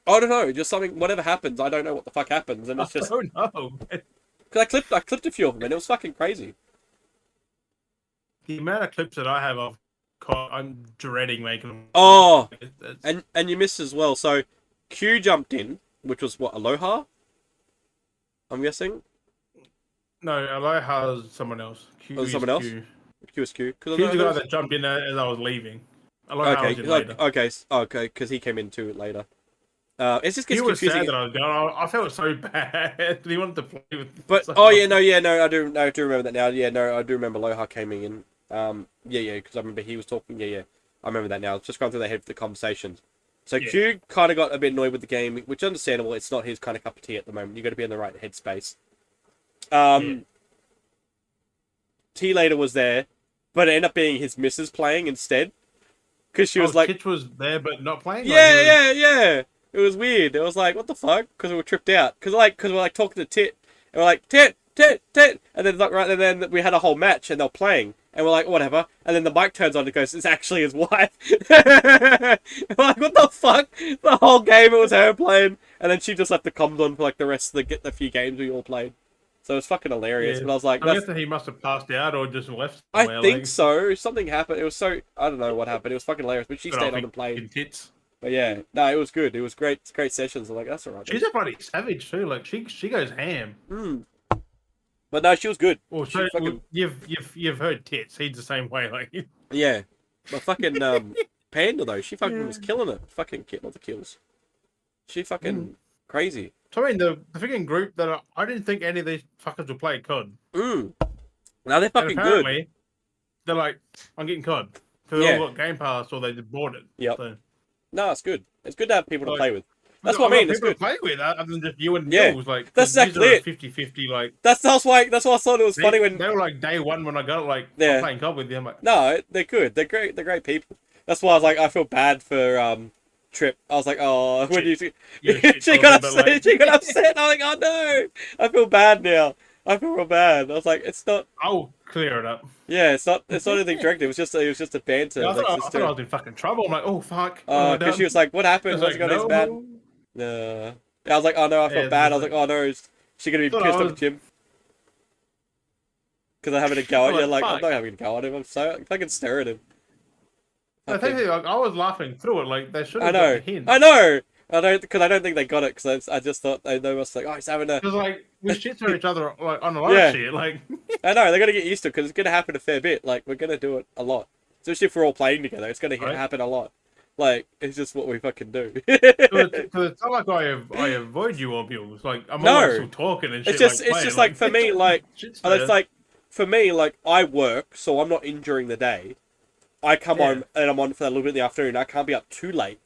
I don't know. Just something... Whatever happens, I don't know what the fuck happens. And it's just... I don't know. Because I clipped a few of them, and it was fucking crazy. The amount of clips that I have of... I'm dreading making them. Oh! And you missed as well, so... Q jumped in, which was what, Aloha? I'm guessing? No, Aloha's someone else. Q is someone else? Q is Q. Q's the guy that jumped in as I was leaving. Aloha was in later. Okay, because he came in too later. It just gets confusing. Was sad that I was going. I felt so bad. He wanted to play with. But I do remember that now. Yeah, no, I do remember Aloha coming in. Because I remember he was talking. Yeah, I remember that now. It's just gone through the head for the conversations. So Q kind of got a bit annoyed with the game, which is understandable. It's not his kind of cup of tea at the moment. You got to be in the right headspace. T later was there, but it ended up being his missus playing instead, because she was like, Titch was there but not playing. Yeah. It was weird. It was like, what the fuck? Because we were tripped out. Because we're like talking to Tit, and we're like Tit, and then and then we had a whole match, and they're playing. And we're like, whatever. And then the mic turns on and goes, it's actually his wife. We're like, what the fuck? The whole game, it was her playing. And then she just left the comms on for like the rest of the few games we all played. So it was fucking hilarious. Yeah. But I was like, I guess that he must have passed out or just left somewhere. I think so. Something happened. It was so, I don't know what happened. It was fucking hilarious. But she stayed on and played. Tits. But yeah, no, it was good. It was great sessions. I'm like, that's alright. She's a bloody savage too. Like, she goes ham. But no, she was good. Well, you've heard Tits. He's the same way, like. Yeah, but fucking Panda though, she fucking was killing it. Fucking all the kills. She fucking crazy. So I mean, the freaking group that I didn't think any of these fuckers would play COD. Now they're fucking good. They're like, I'm getting COD because they all got Game Pass or they just bought it. Yep. So. No, it's good. It's good to have people to play with. That's what I mean. It's good to play with other than just you and Jules. Like, that's exactly it. 50-50. Like that's why I thought it was funny when they were like day one when I got it. Like I'm playing COD with them. Like, no, they're good. They're great. They're great people. That's why I was like, I feel bad for Trip. I was like, oh, when you she got upset. Like... She got upset. I'm like, oh no, I feel bad now. I feel real bad. I was like, it's not. I'll clear it up. Yeah, it's not anything directed. It was just a banter. Yeah, I thought I was in fucking trouble. I'm like, oh fuck. Because she was like, what happened? What's going on bad? No. I was like, oh no, I felt bad. I was like, oh no, is she gonna be pissed off at Jim? Because I'm having a go at you. Like, I'm not having a go at him. I'm so fucking staring at him. I think I was laughing through it. Like they should have got a hint. I know. I don't think they got it because I just thought they must like, oh, he's having a. Because like we shit on each other like on a lot of shit. Like I know they got to get used to it because it's gonna happen a fair bit. Like we're gonna do it a lot, especially if we're all playing together. It's gonna happen a lot. Like it's just what we fucking do. Because it's not like I avoid you on Bills. Like I'm always still talking and shit. It's just like for me like it's like for me like I work so I'm not in during the day. I come home and I'm on for a little bit in the afternoon. I can't be up too late.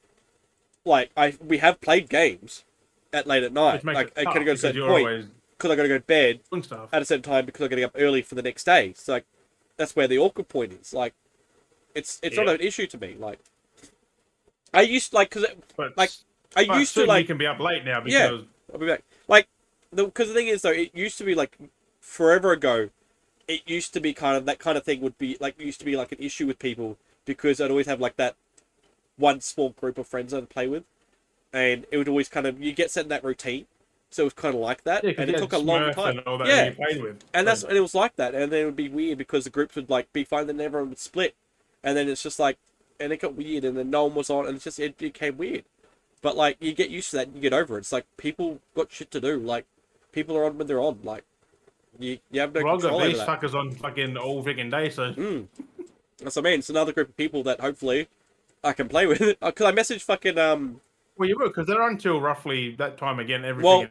Like we have played games late at night. Like I gotta go to a certain point because I gotta go to bed at a certain time because I'm getting up early for the next day. So like that's where the awkward point is. Like it's not an issue to me. Like I used I used to like you can be up late now because I'll be back. Like because the thing is though, it used to be like forever ago. It used to be that kind of thing would be like used to be like an issue with people because I'd always have like that one small group of friends I'd play with, and it would always you get set in that routine, so it was kind of like that, and it took a long time. And it was like that, and then it would be weird because the groups would like be fine, then everyone would split, and then it's just like, and it got weird, and then no one was on, and it became weird. But like you get used to that, and you get over it. It's like people got shit to do. Like people are on when they're on. Like you have no control over that. I've got these fuckers on fucking all freaking day, so. That's what I mean. It's another group of people that hopefully I can play with. Because I messaged fucking Well, you will, because they're on until roughly that time again every day,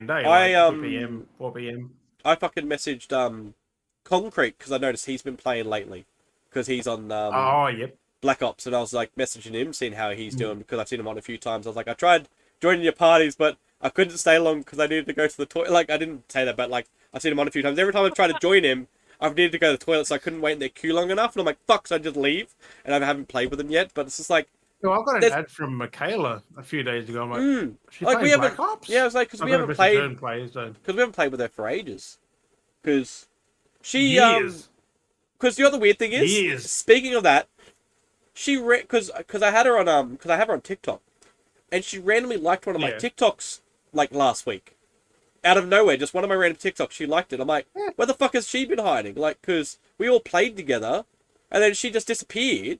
I like 2 p.m., 4 p.m. I fucking messaged Concrete because I noticed he's been playing lately because he's on Oh, yep. Black Ops, and I was like messaging him, seeing how he's doing because I've seen him on a few times. I was like, I tried joining your parties, but I couldn't stay long because I needed to go to the toilet. Like, I didn't say that, but like I've seen him on a few times. Every time I've tried to join him, I've needed to go to the toilet, so I couldn't wait in their queue long enough. And I'm like, fuck, so I just leave, and I haven't played with him yet. But it's just like, no, I got an ad from Michaela a few days ago. I'm like, she's like playing Black Ops? Yeah, I was like, because we haven't played with her for ages. Because she because the other weird thing is, speaking of that, she because I had her on because I have her on TikTok, and she randomly liked one of my TikToks like last week, out of nowhere, just one of my random TikToks. She liked it. I'm like, where the fuck has she been hiding? Like, because we all played together, and then she just disappeared.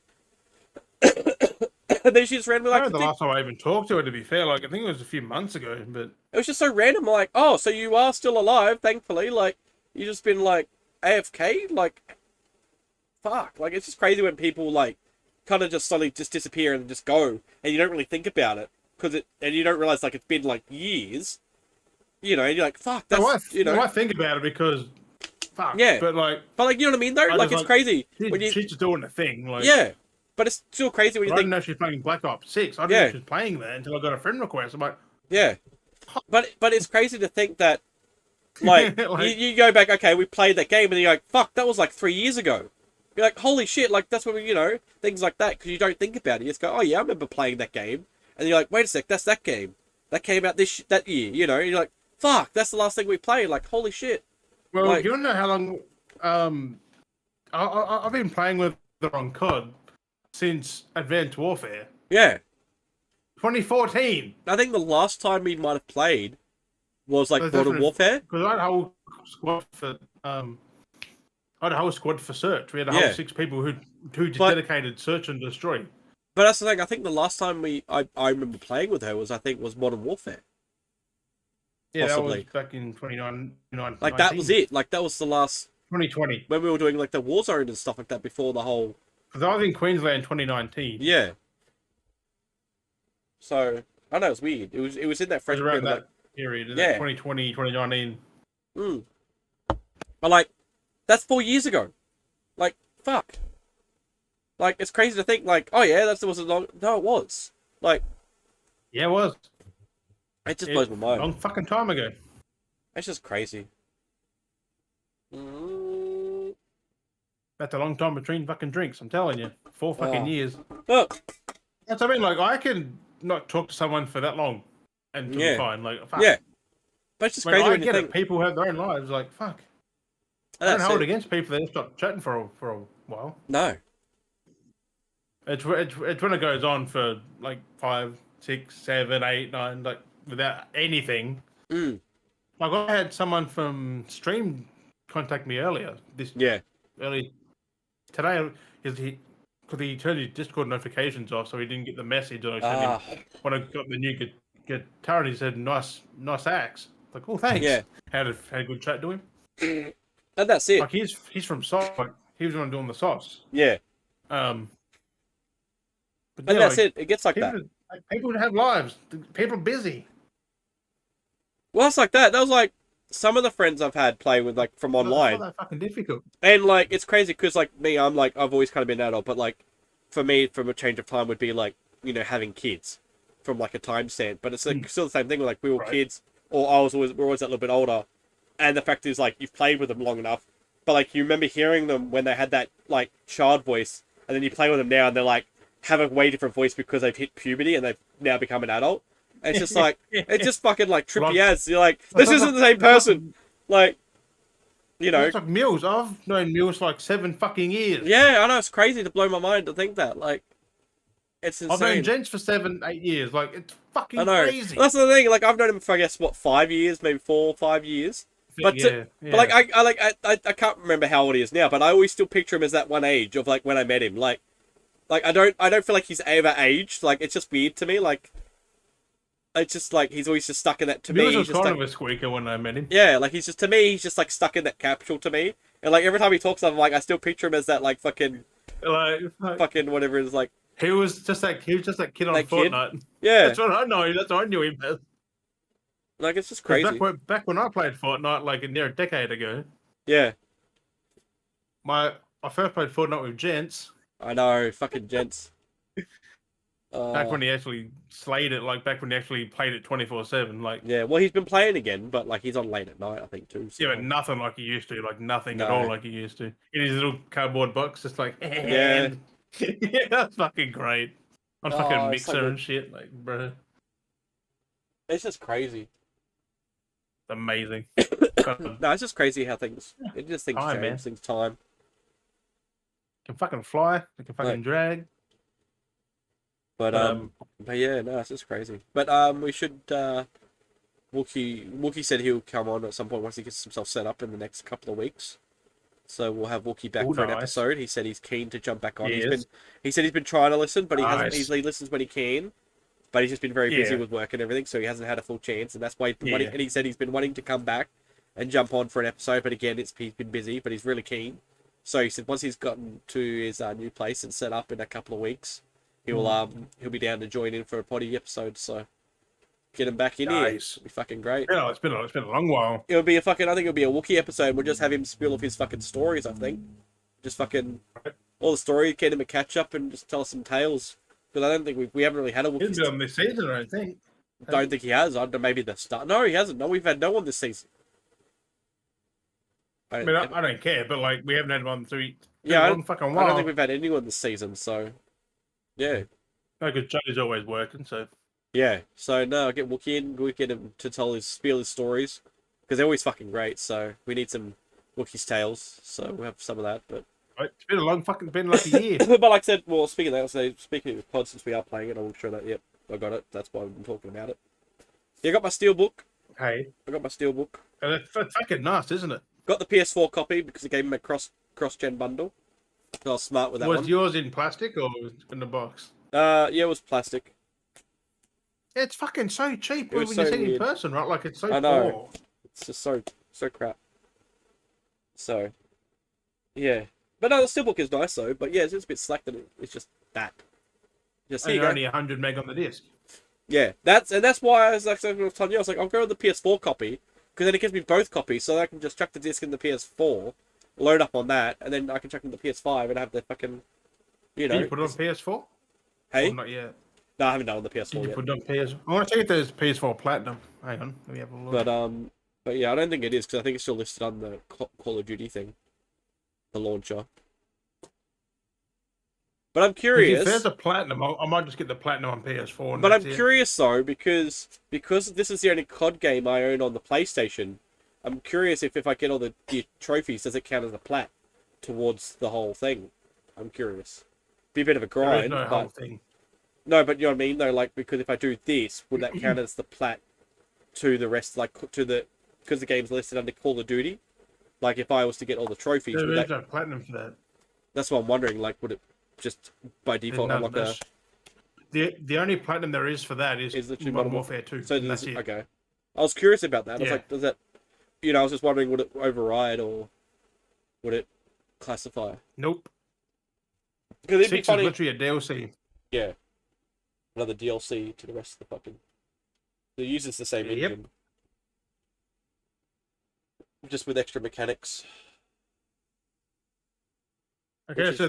And then she just randomly I don't know the last time I even talked to her, to be fair. Like, I think it was a few months ago, but it was just so random. Like, oh, so you are still alive, thankfully. Like, you just been like AFK. Like, fuck. Like, it's just crazy when people like kind of just suddenly just disappear and just go, and you don't really think about it and you don't realize like it's been like years. You know, and you're like, fuck. That's I think about it because fuck. Yeah, but like you know what I mean though. Like, it's crazy when she's just doing a thing. Like, yeah. But it's still crazy when you I think... didn't know she was playing Black Ops 6. I didn't know she was playing that until I got a friend request. I'm like... Yeah. But it's crazy to think that, like, you go back, okay, we played that game, and you're like, fuck, that was like 3 years ago. You're like, holy shit, like, that's when we, things like that, because you don't think about it. You just go, oh yeah, I remember playing that game. And you're like, wait a sec, that's that game. That came out that year, and you're like, fuck, that's the last thing we played. Like, holy shit. Well, like, you don't know how long... I've been playing with her on COD since Advanced Warfare. Yeah. 2014. I think the last time we might have played was like Modern Warfare. Because I had a whole squad for search. We had a whole 6 people who just dedicated search and destroy. But that's the thing. I think the last time I remember playing with her was Modern Warfare. Yeah, possibly. That was back in 2019. Like, that was it. Like, that was the last 2020 when we were doing like the Warzone and stuff like that before the whole. Because I was in Queensland 2019. Yeah. So I know it's weird. It was in that fresh around that period. 2020, 2019. But like, that's 4 years ago. Like, fuck. Like, it's crazy to think like, oh yeah, that was a long. No, it was. Like, yeah, it was. It just blows my mind. Long fucking time ago. It's just crazy. That's a long time between fucking drinks, I'm telling you. 4 fucking years. Look. That's what I mean, like, I can not talk to someone for that long and be fine. Like, fuck. Yeah. But it's just crazy when you think... People have their own lives, like, fuck. I don't hold it against people that stop chatting for a while. No. It's when it goes on for, like, 5, 6, 7, 8, 9, like, without anything. Like, I had someone from Stream contact me earlier. Early today, because he turned his Discord notifications off, so he didn't get the message. And I sent him when I got the new guitar, and he said, "Nice axe." Like, oh, thanks. Yeah. Had a good chat to him. And that's it. Like, he's from sauce. Like, he was the one doing the sauce. Yeah. But that's it. It gets like that. People have lives. People are busy. Well, it's like that. That was like some of the friends I've had play with, like, from online. It's not that fucking difficult. And, like, it's crazy because, like, me, I'm like, I've always kind of been an adult, but, like, for me, from a change of time would be, like, having kids from, like, a time stamp. But it's like, still the same thing. Like, we were kids, or we're always that little bit older. And the fact is, like, you've played with them long enough, but, like, you remember hearing them when they had that, like, child voice, and then you play with them now, and they're, like, have a way different voice because they've hit puberty and they've now become an adult. And it's just like, it's just fucking like trippy as. You're like, this isn't the same person. Like, It's like Mills. I've known Mills for like 7 fucking years. Yeah, I know. It's crazy to blow my mind to think that. Like, it's insane. I've known Gents for 7, 8 years. Like, it's fucking crazy. Well, that's the thing. Like, I've known him for, I guess, 5 years, maybe 4 or 5 years. But like, I can't remember how old he is now, but I always still picture him as that one age of like when I met him. Like I don't feel like he's ever aged. Like, it's just weird to me. Like, it's just like he's always just stuck in that. To me, he was kind of a squeaker when I met him. Yeah, like he's just like stuck in that capsule to me. And like every time he talks, I'm like, I still picture him as that like fucking like fucking whatever it is, like he was just that kid on that kid? Fortnite. Yeah, That's what I know. That's what I knew him as. like it's just crazy. Back when I played Fortnite, like near a decade ago, Yeah, I first played Fortnite with Gents. I know, fucking gents. Back when he actually slayed it, like back when he actually played it 24/7, like yeah. Well, he's been playing again, but like he's on late at night, I think too. So. yeah, but nothing like he used to, like nothing at No. all like he used to. In his little cardboard box, just like Yeah. yeah, that's fucking great. On fucking Oh, it's so Mixer good. and shit, like bro, It's just crazy. amazing. No, it's just crazy how things. It just things Time, change, man. things time. Can fucking fly, they can fucking Like, drag. but yeah, no, it's just crazy. But we should Wookie said he'll come on at some point once he gets himself set up in the next couple of weeks. So we'll have Wookie back for an episode. He said he's keen to jump back on. He said he's been trying to listen, but he hasn't. He listens when he can, but he's just been very busy with work and everything, so he hasn't had a full chance. And that's why he's been wanting, and he said he's been wanting to come back and jump on for an episode, but again, he's been busy, but he's really keen. So he said once he's gotten to his new place and set up in a couple of weeks, he'll be down to join in for a potty episode. So get him back in here. It'll be fucking great. Yeah, it's been a long while. It'll be a fucking. I think it'll be a Wookiee episode. We'll just have him spill off his fucking stories. I think, just fucking all the story, get him a catch up, and just tell us some tales. Because I don't think we haven't really had a Wookiee. He's been on this season, I think. Don't think he has. I don't know, maybe the start. No, he hasn't. No, we've had no one this season. I mean, I don't care, but like we haven't had one through. Yeah, I fucking while. don't think we've had anyone this season. So, yeah. No, because Joe's always working. So. Yeah. So no, I'll get Wookiee in. We'll get him to spiel his stories because they're always fucking great. So we need some Wookiee's tales. So we'll have some of that. But it's been like a year. but like I said, well, speaking of that, speaking of pod, since we are playing it, I'll show that. Yep, I got it. That's why I've been talking about it. Yeah, I got my Steelbook. Hey, I got my Steelbook. And it's fucking nice, isn't it? Got the PS4 copy because it gave me a cross-gen bundle. So I was smart with that one. Was yours in plastic or in the box? Yeah, it was plastic. Yeah, it's fucking so cheap when you so see it in weird. person, right? Like it's so I know. poor. It's just so crap. So, yeah. But no, the Steelbook is nice though. But yeah, it's just a bit slack that it's just that. Just and only 100 meg on the disc. Yeah, that's why I was like, I was telling you, I was like, I'll go with the PS4 copy because then it gives me both copies, so I can just chuck the disc in the PS4, load up on that, and then I can chuck in the PS5 and have the fucking, you know. Did you put it on PS4? Hey, or not yet. No, I haven't done it on the PS4 Did you yet. put it on PS? I want to check if there's PS4 Platinum. Hang on, let me have a look. But yeah, I don't think it is because I think it's still listed on the Call of Duty thing, the launcher. But I'm curious. If there's a Platinum, I might just get the Platinum on PS4. But I'm curious though because this is the only COD game I own on the PlayStation. I'm curious if I get all the trophies, does it count as a plat towards the whole thing? I'm curious. Be a bit of a grind. There is no whole thing. No, but you know what I mean though. Like because if I do this, would that count as the plat to the rest? Like because the game's listed under Call of Duty. Like if I was to get all the trophies, there is no Platinum for that. That's what I'm wondering. Like would it just by default unlock the only Platinum there is for that is Modern Warfare 2. So that's it. Okay. I was curious about that. I was like, does that? You know, I was just wondering, would it override or would it classify? Nope. Because it'd be funny. Is literally a DLC. Yeah. Another DLC to the rest of the fucking. It uses the same engine. Just with extra mechanics. Okay, so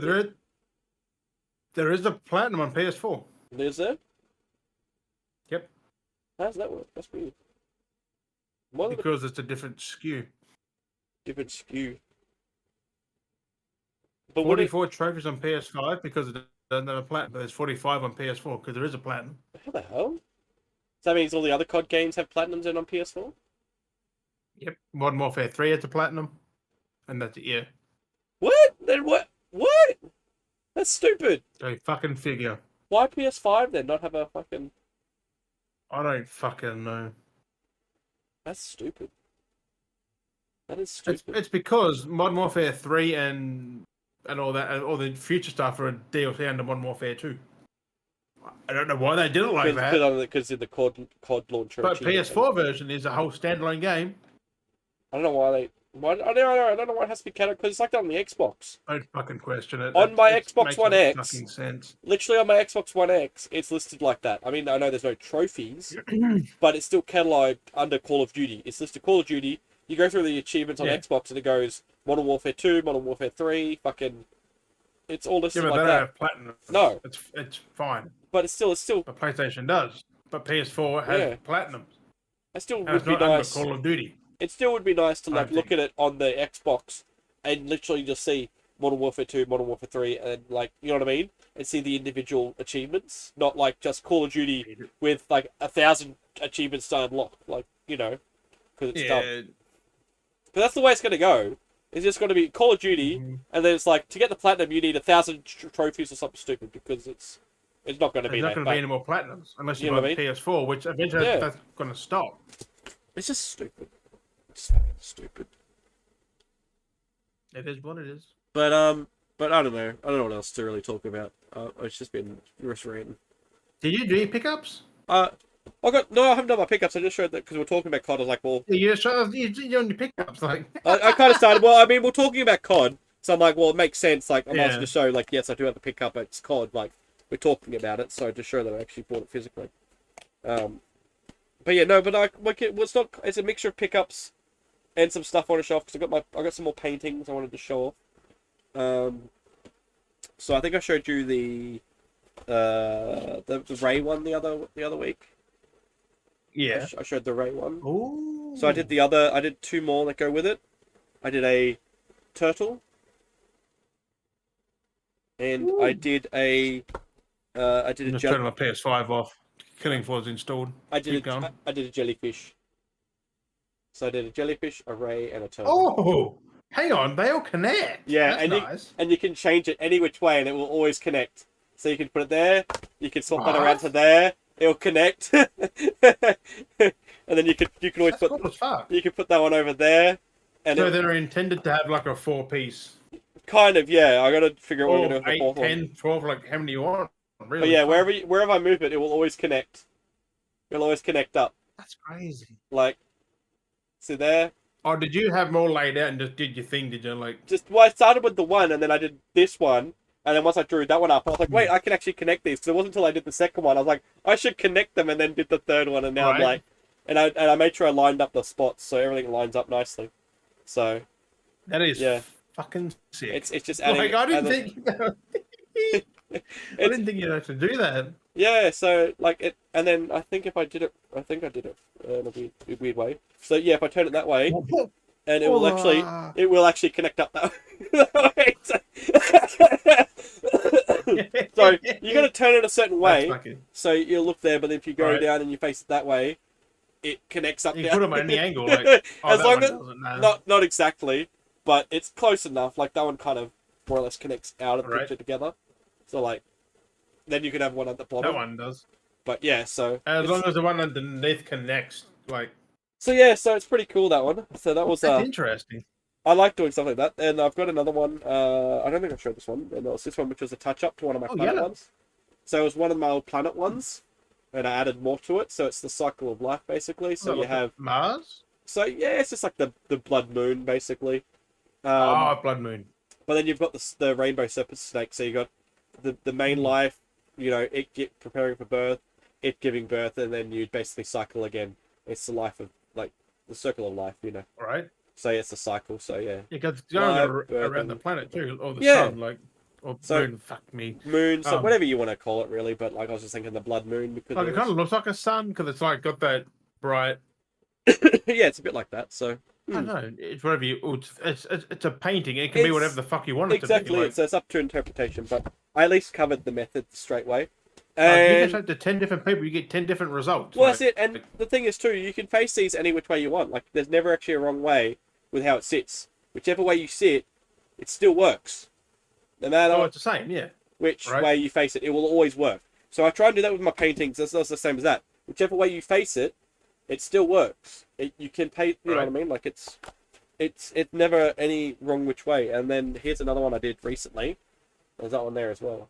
there is a Platinum on PS4. Is there? Yep. How does that work? That's weird. Because it's a different SKU. Different SKU. But 44 trophies on PS5 because it doesn't have a Platinum. But there's 45 on PS4 because there is a Platinum. How the hell? So that means all the other COD games have Platinums in on PS4? Yep. Modern Warfare 3 has a Platinum. And that's it, yeah. What? Then what? What? That's stupid. Go fucking figure. Why PS5 then not have a fucking... I don't fucking know. That's stupid. That is stupid. It's because Modern Warfare 3 and all that, and all the future stuff are a DLC under Modern Warfare 2. I don't know why they did it like that. Because of the COD launcher. But PS4 version is a whole standalone game. I don't know why they... I don't know why it has to be canon, because it's like that on the Xbox. Don't fucking question it. On my It Xbox makes One no X, fucking sense. literally on my Xbox One X, it's listed like that. I mean, I know there's no trophies, but it's still catalogued under Call of Duty. It's listed Call of Duty. You go through the achievements on Xbox, and it goes Modern Warfare 2, Modern Warfare 3, fucking... It's all listed like that. Yeah, but they don't have platinum. No. It's fine. But it's still... But PlayStation does. But PS4 has platinum. It still and would be not nice. Under Call of Duty. It still would be nice to like look at it on the Xbox and literally just see Modern Warfare 2, Modern Warfare 3, and like, you know what I mean? And see the individual achievements, not like just Call of Duty with like 1,000 achievements to unlock, like, you know, because it's dumb. But that's the way it's going to go. It's just going to be Call of Duty, and then it's like, to get the platinum, you need 1,000 trophies or something stupid, because it's not going to be There's not going to be any more platinums, unless you buy the PS4, which eventually that's going to stop. It's just stupid. It's fucking stupid. It is what it is. But I don't know. I don't know what else to really talk about. It's just been ranting. Did you do your pickups? I haven't done my pickups. I just showed that because we're talking about COD. I was like, well, you're doing your pickups, like. I kind of started. Well, I mean, we're talking about COD, so I'm like, well, it makes sense. Like, I might as well just show, like, yes, I do have a pickup. It's COD. Like, we're talking about it, so to show that I actually bought it physically. But yeah, no, but it's not. It's a mixture of pickups and some stuff on a shelf because I got some more paintings I wanted to show off. So I think I showed you the Ray one the other week. Yeah, I showed the Ray one. Ooh. So I did two more that go with it. I did a turtle, and I did a just turning my PS5 off. Killing Floor's installed. I did a jellyfish. So I did a jellyfish, a ray, and a turtle. Oh, hang on, they all connect. Yeah, that's nice. And you can change it any which way, and it will always connect. So you can put it there. You can swap that around to there. It'll connect. And then you can always you can put that one over there. And so they're intended to have like a 4-piece. Kind of, yeah. I gotta figure out what we're gonna do with the 8, 10, 12, like how many you want. Really but yeah, wherever I move it, it will always connect. It'll always connect up. That's crazy. Like, see there. Oh, did you have them all laid out and just did your thing? Did you like? Well, I started with the one, and then I did this one, and then once I drew that one up, I was like, wait, I can actually connect these. Because it wasn't until I did the second one, I was like, I should connect them, and then did the third one, and now I'm like, and I made sure I lined up the spots so everything lines up nicely. So. That is fucking sick. It's just adding. Like I didn't think. I didn't think you'd have to do that. Yeah, so like it, and then I think if I did it, in a weird way. So yeah, if I turn it that way, and it will actually connect up that way. So you got to turn it a certain way, so you'll look there. But if you go down and you face it that way, it connects up. You down. put them at any angle, like as long as not exactly, but it's close enough. Like that one kind of more or less connects out of the picture together. So like, then you can have one at the bottom. That one does. But yeah, so as long as the one underneath connects, like. So yeah, so it's pretty cool, that one. So that was that's interesting. I like doing stuff like that, and I've got another one. I don't think I showed this one, and it was this one, which was a touch up to one of my planet ones. So it was one of my old planet ones, and I added more to it. So it's the cycle of life, basically. So you have Mars. So yeah, it's just like the blood moon, basically. Blood moon. But then you've got the rainbow serpent snake. So you got the main life, you know, it preparing for birth, it giving birth, and then you basically cycle again. It's the life of, like, the circle of life, you know. Right. So yeah, it's a cycle, so yeah. Because it's going around the planet too, or the sun, like, or moon, fuck me. Moon, so whatever you want to call it, really, but like I was just thinking the blood moon. Because like, it kind of looks like a sun, because it's like got that bright... yeah, it's a bit like that, so... I don't know, it's whatever you... It's a painting, it can be whatever the fuck you want it to be. Exactly, so it's up to interpretation, but I at least covered the method straight away. And you just have to 10 different people, you get 10 different results. Well, that's it, and the thing is too, you can face these any which way you want. Like, there's never actually a wrong way with how it sits. Whichever way you sit, it still works. No matter it's the same, yeah. Which way you face it, it will always work. So I try and do that with my paintings. That's the same as that. Whichever way you face it, it still works. You can paint, you know what I mean? Like, it's never any wrong which way. And then here's another one I did recently. There's that one there as well.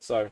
So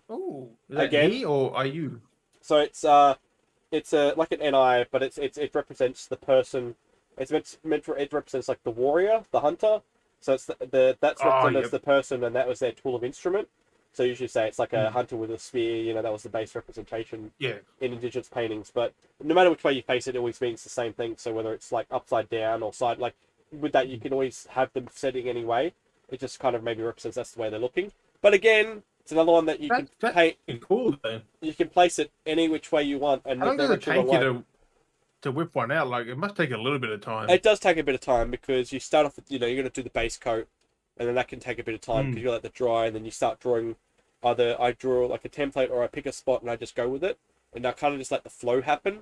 is that again, he or are you? So it's like an NI, but it represents the person It represents like the warrior, the hunter. So it's that's represented as the person, and that was their tool of instrument. So you usually say it's like a hunter with a spear. You know, that was the base representation in Indigenous paintings. But no matter which way you face it, it always means the same thing. So whether it's like upside down or side, like with that, you can always have them setting any way. It just kind of maybe represents that's the way they're looking. But again, it's another one that you can paint. Cool, though. You can place it any which way you want, and how long does it take you to whip one out? Like, it must take a little bit of time. It does take a bit of time because you start off with, you're going to do the base coat, and then that can take a bit of time because you let it dry, and then you start drawing. Either I draw like a template or I pick a spot and I just go with it, and I kind of just let the flow happen.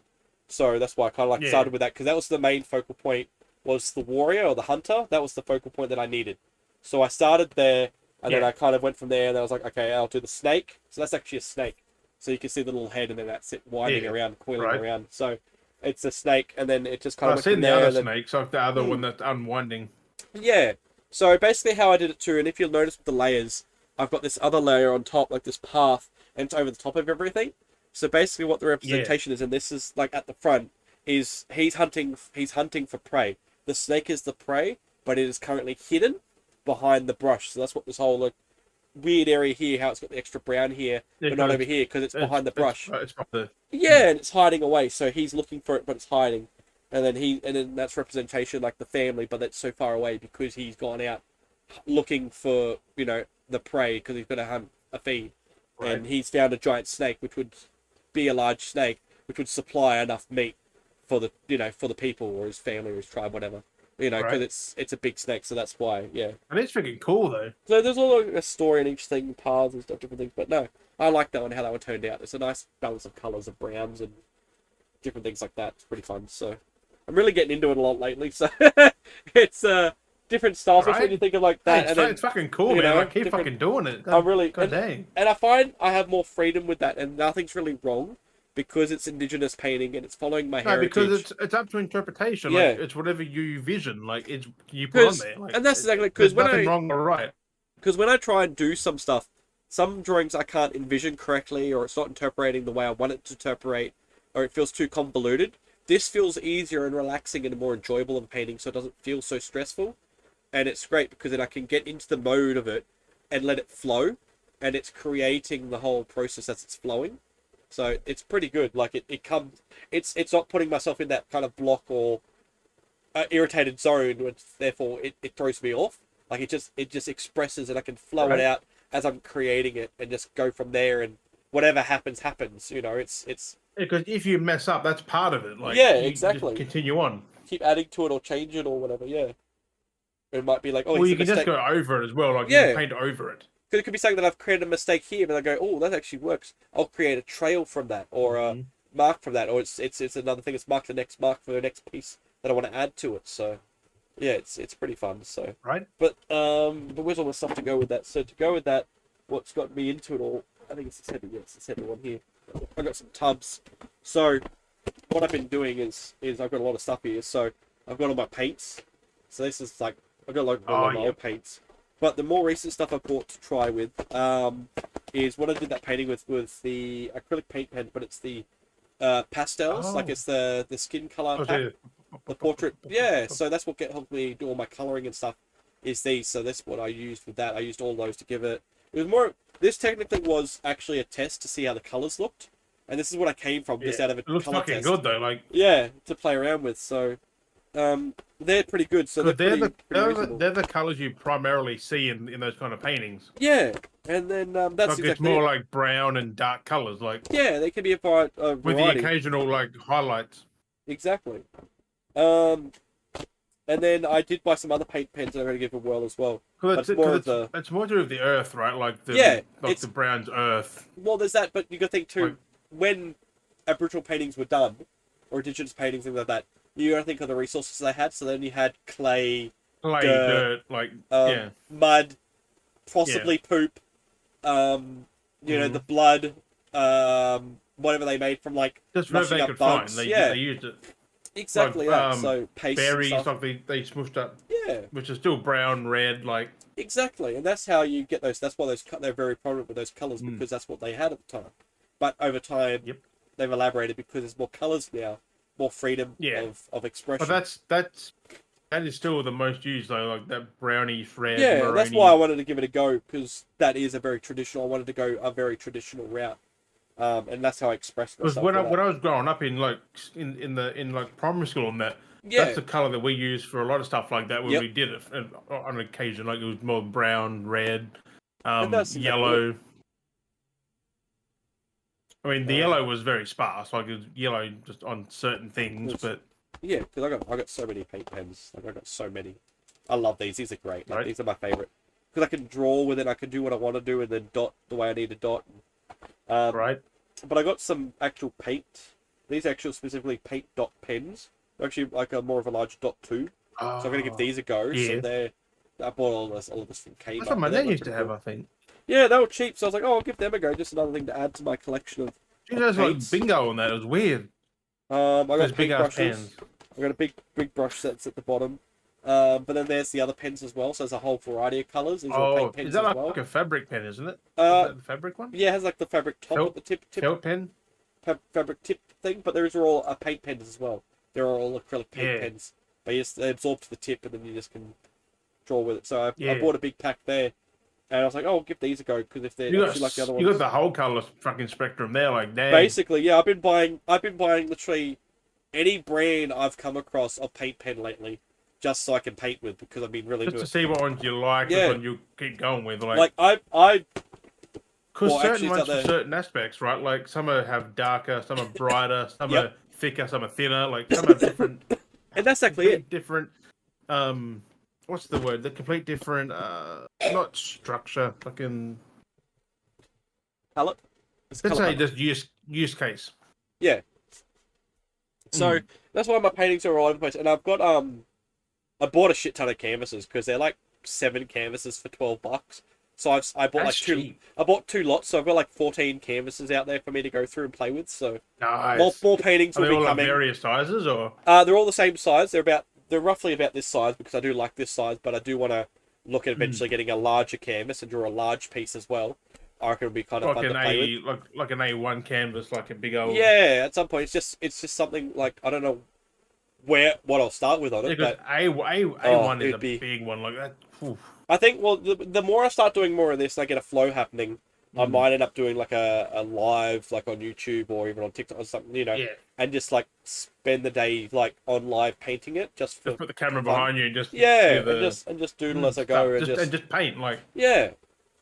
So that's why I kind of like started with that, because that was the main focal point, was the warrior or the hunter. That was the focal point that I needed. So I started there, and then I kind of went from there, and I was like, okay, I'll do the snake. So that's actually a snake. So you can see the little head, and then that's it winding around, coiling around. So it's a snake, and then it just kind of went from there. I've seen the other snakes, like the other one that's unwinding. Yeah. So basically how I did it too, and if you'll notice with the layers, I've got this other layer on top, like this path, and it's over the top of everything. So basically what the representation is, and this is like at the front, is he's hunting for prey. The snake is the prey, but it is currently hidden behind the brush. So that's what this whole like weird area here, how it's got the extra brown here, but not over here, because it's behind the brush. Yeah, and it's hiding away. So he's looking for it, but it's hiding. And then that's representation like the family, but that's so far away because he's gone out looking for, the prey, because he's going to hunt a feed. And he's found a giant snake, which would be a large snake, which would supply enough meat for the, for the people or his family or his tribe, whatever. Because it's a big snake, so that's why, yeah. And it's freaking cool, though. So there's all a story in each thing, paths and stuff, different things. But no, I like that one, how that one turned out. It's a nice balance of colours, of browns and different things like that. It's pretty fun. So I'm really getting into it a lot lately. So it's different styles, especially when you think of like that. Hey, it's fucking cool, man. I keep fucking doing it. I'm really, dang. And I find I have more freedom with that, and nothing's really wrong. Because it's Indigenous painting and it's following my heritage. Because it's up to interpretation. Yeah. Like, it's whatever you vision. Like, it's you put on there. Like, and that's exactly because when nothing wrong or right. Because when I try and do some stuff, some drawings I can't envision correctly, or it's not interpreting the way I want it to interpret, or it feels too convoluted. This feels easier and relaxing and more enjoyable of a painting, so it doesn't feel so stressful. And it's great because then I can get into the mode of it and let it flow, and it's creating the whole process as it's flowing. So it's pretty good. Like it's not putting myself in that kind of block or irritated zone, which therefore it throws me off. Like it just expresses, and I can flow it out as I'm creating it, and just go from there. And whatever happens. It's because if you mess up, that's part of it. Like exactly. Just continue on. Keep adding to it or change it or whatever. Yeah. It might be like, well, you can just go over it as well. Like you can paint over it. Because it could be something that I've created a mistake here, but I go, oh, that actually works. I'll create a trail from that, or a mark from that, or it's another thing. It's mark for the next piece that I want to add to it. So, yeah, it's pretty fun. So but where's all the stuff to go with that? So to go with that, what's got me into it all? I think it's this heavy. Yeah, it's this heavy one here. I got some tubs. So what I've been doing is I've got a lot of stuff here. So I've got all my paints. So this is like I've got like all my old paints. But the more recent stuff I've bought to try with is what I did that painting with the acrylic paint pen, but it's the pastels, like it's the skin color pack, the portrait. Yeah, so that's what helped me do all my coloring and stuff. Is these? So that's what I used with that. I used all those to give it. It was more. This technically was actually a test to see how the colors looked, and this is what I came from just out of a color test. It looks fucking good though, like to play around with. So. They're pretty good. So they're the colors you primarily see in those kind of paintings. Yeah, and then that's like exactly it's more like brown and dark colors, like they can be a variety with the occasional like highlights. Exactly. And then I did buy some other paint pens that I'm going to give a whirl as well. It's more to do with the earth, right? Like the brown's earth. Well, there's that, but you got to think too when Aboriginal paintings were done, or Indigenous paintings, things like that. You got to think of the resources they had. So then you had clay, dirt, like mud, possibly poop, the blood, whatever they made from like just whatever they could find. They used it. Exactly. So paste, berries, stuff they smooshed up. Yeah, which is still brown, red, like exactly, and that's how you get those. That's why they're very prominent with those colors because that's what they had at the time. But over time, they've elaborated because there's more colors now. more freedom of expression. But that is still the most used though, like that brownie red. Yeah, maroony. That's why I wanted to give it a go, because that is a very traditional. I wanted to go a very traditional route, and that's how I expressed myself. Because when I was growing up in like in primary school and that, that's the color that we used for a lot of stuff like that when we did it on occasion. Like it was more brown, red, yellow. I mean, the yellow was very sparse. Like it was yellow just on certain things, but yeah, because I got so many paint pens. Like I got so many. I love these. These are great. Like, these are my favorite because I can draw with it. I can do what I want to do and then dot the way I need to dot. Right. But I got some actual paint. These actual specifically paint dot pens. They're actually like a more of a large dot too. So I'm gonna give these a go. Yeah. So I bought all this from Kmart. That's what my dad used to have, I think. Yeah, they were cheap, so I was like, oh, I'll give them a go. Just another thing to add to my collection of. You guys like bingo on that? It was weird. I got big brushes. pens. I got a big brush sets at the bottom. But then there's the other pens as well. So there's a whole variety of colors. These are paint pens is that as like a fabric pen, isn't it? Is that the fabric one? Yeah, it has like the fabric top at the tip. Felt pen. Fabric tip thing, but those are all paint pens as well. They're all acrylic paint pens. They absorb to the tip, and then you just can draw with it. So I bought a big pack there. And I was like, oh, I'll give these a go, because if they're actually like the other ones. You got the whole colour fucking spectrum there, like, damn. Basically, yeah, I've been buying literally any brand I've come across of paint pen lately, just so I can paint with, because I've been really just to see what ones you like, which one you keep going with. Like because certain ones for certain aspects, right? Like, some have darker, some are brighter, some are thicker, some are thinner, like, some have different... And that's exactly it. Different, what's the word? The complete different, not structure, fucking... Palette? Let's say just use case. Yeah. So, that's why my paintings are all over the place. And I've got, I bought a shit ton of canvases, because they're like 7 canvases for $12. So I bought cheap. I bought 2 lots, so I've got like 14 canvases out there for me to go through and play with. So nice. more paintings will be coming. Are they all various sizes, or? They're all the same size. They're roughly about this size, because I do like this size, but I do want to look at eventually getting a larger canvas and draw a large piece as well. I reckon it'll be kind of fun to play with. Like an A1 canvas, like a big old... Yeah, at some point it's just something like, I don't know what I'll start with on it. Because A1 is a big one like that. Oof. I think, well, the more I start doing more of this and I get a flow happening, I might end up doing like a live, like on YouTube or even on TikTok or something, and just like spend the day like on live painting it. Just put the camera behind you and just and just doodle as I go and just paint like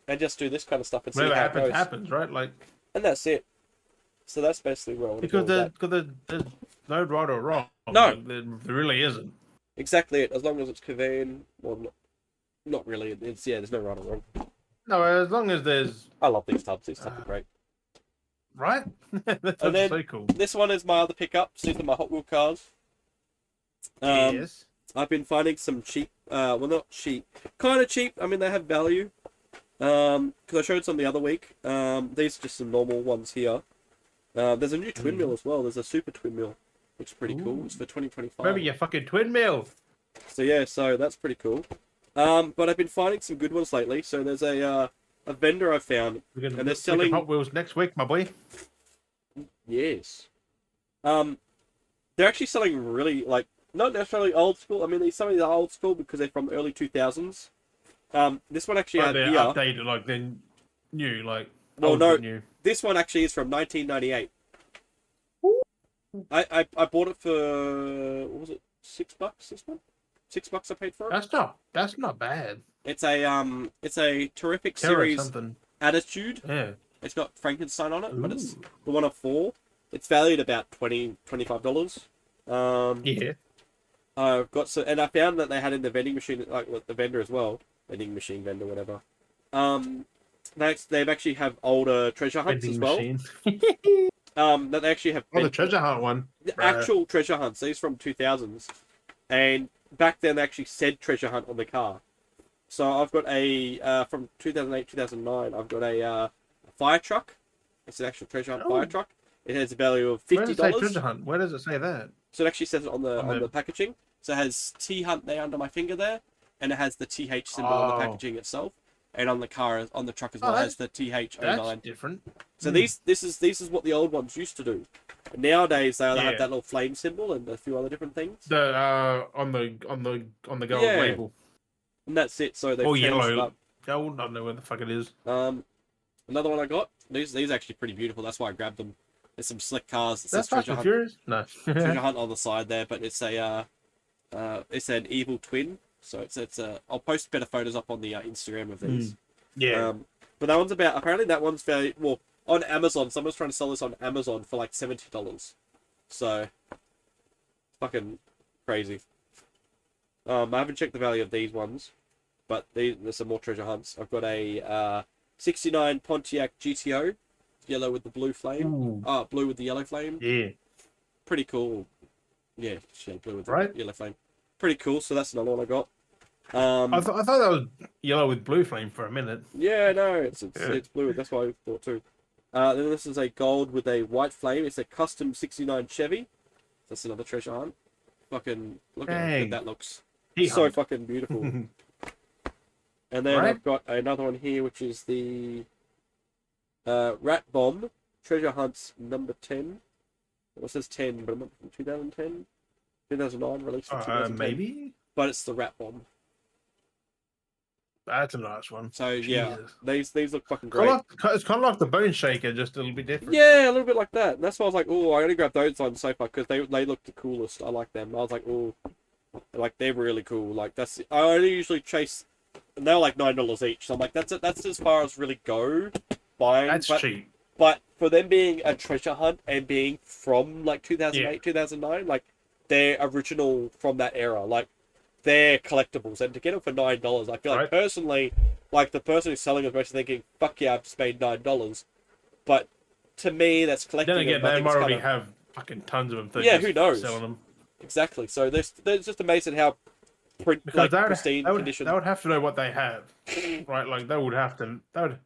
and just do this kind of stuff and see whatever how it happens, right? Like, and that's it. So that's basically where I want to go. Because there's no right or wrong. No, like, there really isn't. Exactly it. As long as it's convenient, well, not really. It's there's no right or wrong. No, as long as there's... I love these tubs. These tubs are great. Right? That's so cool. This one is my other pickup. These are my Hot Wheel cars. Yes. I've been finding some cheap, well, not cheap, kind of cheap. I mean, they have value. Because I showed some the other week. These are just some normal ones here. There's a new twin mill as well. There's a super twin mill, which is pretty cool. It's for 2025. Maybe your fucking twin mill. So that's pretty cool. But I've been finding some good ones lately. So there's a vendor I found, and they're selling Hot Wheels next week, my boy. Yes. They're actually selling really, like, not necessarily old school. I mean, some of these are old school because they're from the early 2000s. This one actually had they're here. Updated, like they're new, like. Well, no, new. This one actually is from 1998. I bought it for, what was it, $6? This one, $6 I paid for it. That's not bad. It's a terrific series attitude. Yeah. It's got Frankenstein on it, but it's the one of 4. It's valued about $25. Yeah. I've got and I found that they had in the vending machine, like with the vendor as well, vendor, whatever. They've actually have older treasure hunts as well. That they actually have. The treasure hunt one. The actual treasure hunts. These from 2000s, and back then they actually said treasure hunt on the car. So I've got a from 2008, 2009. I've got a fire truck. It's an actual treasure hunt fire truck. It has a value of $50. Where does it say treasure hunt? Where does it say that? So it actually says it on the packaging. So it has T Hunt there under my finger there, and it has the TH symbol on the packaging itself, and on the car, on the truck as well, has the TH09. That's different. So this is what the old ones used to do. Nowadays they have that little flame symbol and a few other different things. On the gold label. And that's it. So they've changed yellow. up. Gold, I don't know where the fuck it is. Another one I got. These are actually pretty beautiful. That's why I grabbed them. There's some slick cars. That's Fast and Furious? No. Treasure Hunt on the side there, but it's an evil twin. So it's I'll post better photos up on the Instagram of these. Yeah. But that one's apparently that one's very well on Amazon. Someone's trying to sell this on Amazon for like $70. So fucking crazy. I haven't checked the value of these ones, but there's some more treasure hunts. I've got a 69 Pontiac GTO, yellow with the blue flame. Blue with the yellow flame. Yeah. Pretty cool. Yeah, blue with the yellow flame. Pretty cool. So that's another one I got. I thought that was yellow with blue flame for a minute. Yeah, no, it's blue. That's what I thought too. Then this is a gold with a white flame. It's a custom 69 Chevy. That's another treasure hunt. Fucking look at how good that looks. So fucking beautiful. And then I've got another one here, which is the Rat Bomb Treasure Hunts number 10. It says 10, but I'm not from 2010, 2009, released in 2010. Maybe. But it's the Rat Bomb. That's a nice one. So yeah, these look fucking great. It's kind of like the Bone Shaker, just a little bit different. Yeah, a little bit like that. And that's why I was like, oh, I only grabbed those on so far because they look the coolest. I like them. I was like, oh, like they're really cool. Like I only usually chase, and they're like $9 each. So I'm like, that's as far as really go buying. That's cheap. But for them being a treasure hunt and being from like 2008, 2009, like they're original from that era. Like. They're collectibles, and to get them for $9, I feel like personally, like the person who's selling them is mostly thinking, "Fuck yeah, I've just paid $9." But to me, that's collecting. Then again, they might already have fucking tons of them. Yeah, who knows? Selling them. Exactly. So there's just amazing how pristine condition. They would have to know what they have, right? Like they would have to know.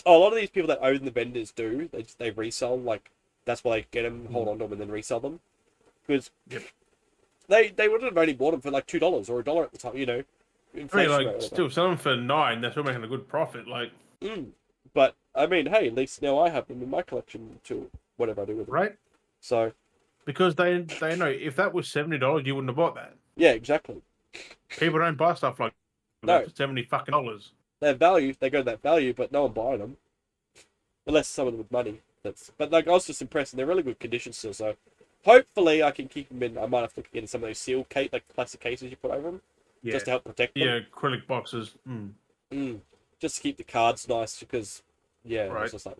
Oh, a lot of these people that own the vendors do. They resell. Like that's why they get them, hold on to them, and then resell them. Because they would have only bought them for like $2 or $1 at the time, you know. Still selling them for $9. They're still making a good profit, like. But I mean, hey, at least now I have them in my collection to whatever I do with them. Right. So. Because they know if that was $70, you wouldn't have bought that. Yeah, exactly. People don't buy stuff like that for $70 fucking dollars. They have value. They go to that value, but no one buying them, unless someone with money. But like I was just impressed, and they're really good condition still. So. Hopefully, I can keep them in. I might have to look into some of those seal case, like plastic cases you put over them, just to help protect them. Yeah, acrylic boxes. Just to keep the cards nice, because it's just like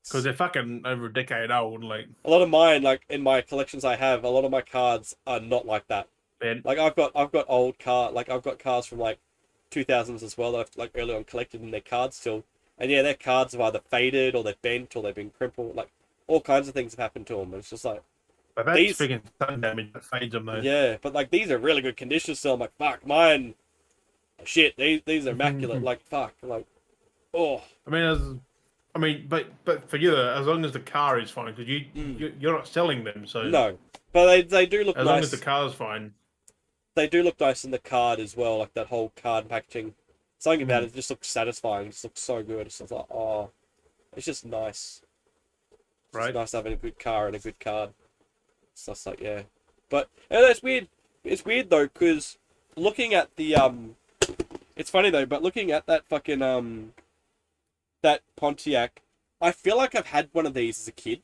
because they're fucking over a decade old. Like a lot of mine, like in my collections, I have a lot of my cards are not like that. Like I've got old I've got cards from like 2000s as well that I've like early on collected in their cards still, and their cards have either faded or they're bent or they've been crumpled, like. All kinds of things have happened to them. It's just like but that's freaking sun damage that fades them though. Yeah, but like these are really good condition still. I'm like, fuck, mine. Shit, these are immaculate. Like fuck, like oh. I mean, but for you, as long as the car is fine, because you're not selling them, so no. But they do look nice. As long as the car's fine. They do look nice in the card as well, like that whole card packaging. Something about it just looks satisfying. It just looks so good. It's just like it's just nice. It's nice having a good car and a good card. It's just like but it's weird. It's weird though, because looking at the it's funny though, but looking at that fucking that Pontiac, I feel like I've had one of these as a kid.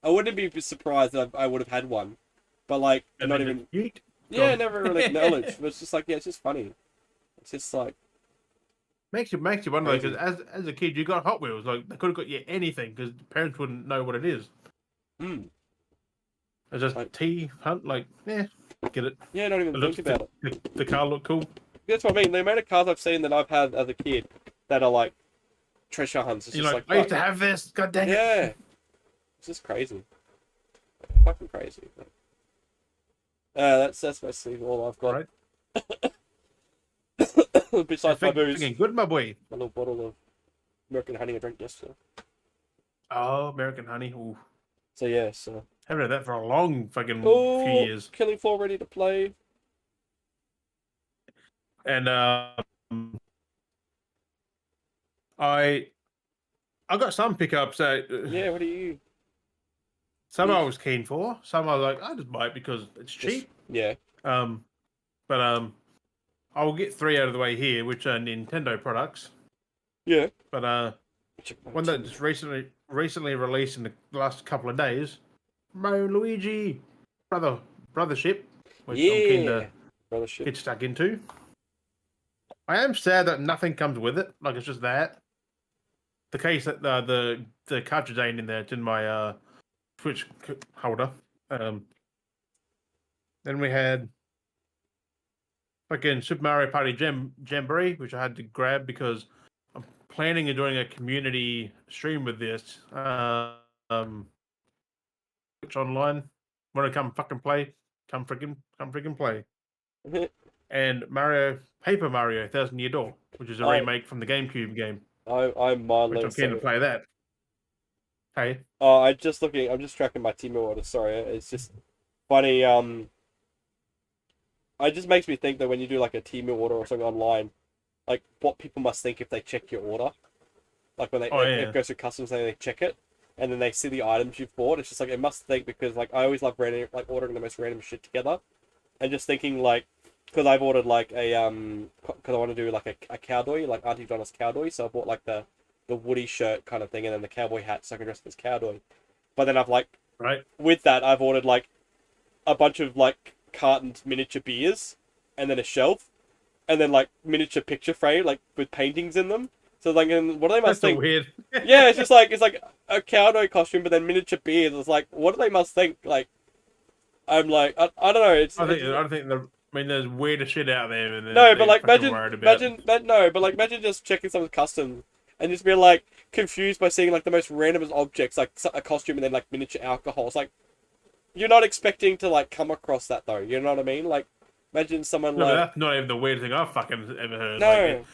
I wouldn't be surprised that I would have had one, but like not even. Never really acknowledged. But it's just like it's just funny. It's just like. Makes you wonder, because as a kid, you got Hot Wheels. Like, they could have got you anything, because parents wouldn't know what it is. It's just like T-Hunt, like, get it. Yeah, not even think about it. The car looked cool. That's what I mean. The amount of cars I've seen that I've had as a kid that are like treasure hunts. It's You're just like, I used to have this. God dang it. Yeah. It's just crazy. Fucking crazy. That's basically all I've got. Right. Besides my booze. Good, my boy. A little bottle of American honey I drank yesterday. Oh, American honey. Ooh. So yeah, so haven't had that for a long fucking few years. Killing Floor ready to play. And I got some pickups. Yeah, what are you? Some I was keen for. Some I was like, I just buy it because it's cheap. Yeah. But I will get 3 out of the way here, which are Nintendo products. Yeah. But one that just recently released in the last couple of days, Mario and Luigi Brothership, which I'm keen to get stuck into. I am sad that nothing comes with it. Like, it's just that. The case that the cartridge ain't in there. It's in my Switch holder. Then we had fucking Super Mario Party Jamboree, which I had to grab because I'm planning on doing a community stream with this. Which online, want to come fucking play? Come freaking play. And Paper Mario 1000 Year Door, which is a remake from the GameCube game. I'm which I'm keen to play that. Hey. Oh, I'm just tracking my team order. Sorry, it's just funny. It just makes me think that when you do like a team order or something online, like what people must think if they check your order, like when it goes through customs and they check it, and then they see the items you've bought. It's just like it must think because like I always love ordering the most random shit together, and just thinking like because I've ordered like a because I want to do like a cowboy, like Auntie Donna's cowboy, so I bought like the Woody shirt kind of thing, and then the cowboy hat, so I can dress up as cowboy. But then I've like with that I've ordered like a bunch of like cartoned miniature beers, and then a shelf, and then like miniature picture frame like with paintings in them. So like, what do they must think? Weird. Yeah, it's just like it's like a cowboy costume, but then miniature beers. It's like, what do they must think? Like, I'm like, I don't know. I mean, there's weirder shit out there. No, but like, imagine just checking someone's custom and just being like confused by seeing like the most random objects, like a costume and then like miniature alcohol. It's like you're not expecting to like come across that though. You know what I mean? Like, imagine someone like that's not even the weirdest thing I've fucking ever heard. No.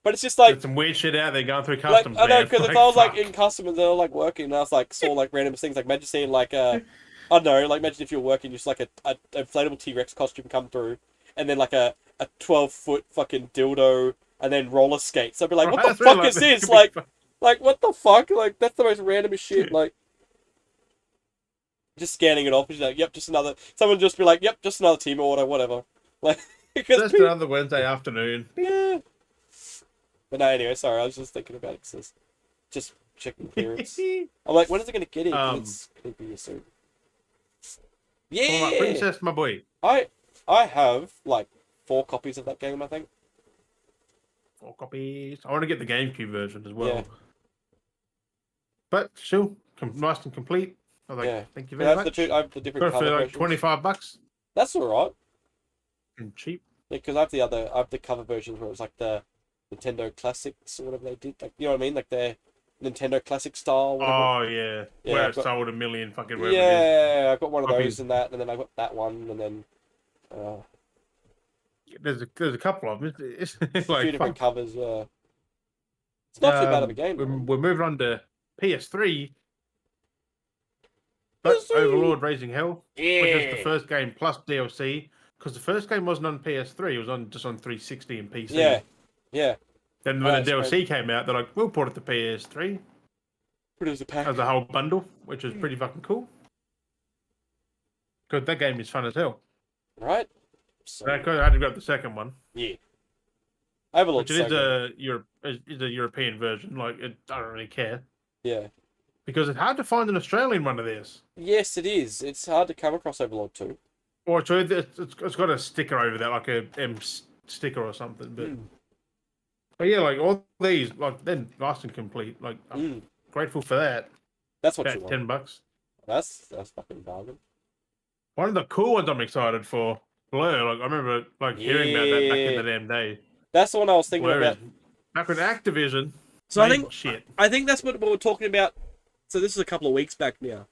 But it's just like there's some weird shit out there going through customs. Like, I know, because if I was like in customs and they were like working, and I was like saw like random things, like imagine seeing like I don't know, like imagine if you're working, just like a inflatable T-Rex costume come through, and then like a 12-foot fucking dildo, and then roller skates. I'd be like, what the fuck is this? Like what the fuck? Like that's the most randomest shit. Like just scanning it off, and like, yep, just another. Someone would just be like, yep, just another team order, whatever. Like just another Wednesday afternoon. Yeah. But no, anyway, sorry, I was just thinking about it because just checking clearance. I'm like, when is it going to get in? It's going to be soon. Yeah! My princess, my boy. I have, like, 4 copies of that game, I think. 4 copies. I want to get the GameCube version as well. Yeah. But still, nice and complete. I was like, thank you very much. I have the different cover like $25. That's alright. And cheap. Yeah, because I have the cover versions where it was like the Nintendo Classics or whatever they did, like you know what I mean, like their Nintendo Classic style. Whatever. Oh yeah, where it sold a million fucking. Yeah, I've got one of those and that, and then I got that one, and then there's a couple of them. It's like 2 different covers. It's not too bad of a game. We're moving on to PS3. But Overlord Raising Hell, which is the first game plus DLC, because the first game wasn't on PS3, it was just on 360 and PC. Yeah. Yeah. Then when the DLC came out, they're like, we'll port it to PS3. Put it as a pack. As a whole bundle, which is pretty fucking cool. Because that game is fun as hell. Right? So... I had to grab the second one. Yeah. I have a look. Which is a European version. Like, I don't really care. Yeah. Because it's hard to find an Australian one of this. Yes, it is. It's hard to come across Overlord 2. Or it's got a sticker over there, like a M sticker or something. But yeah, like all these, like they're nice and complete. Like I'm grateful for that. That's what you want. $10. That's fucking bargain. One of the cool ones I'm excited for, Blur. Like I remember hearing about that back in the damn day. That's the one I was thinking about. Back with Activision. So I think that's what we're talking about. So this is a couple of weeks back now,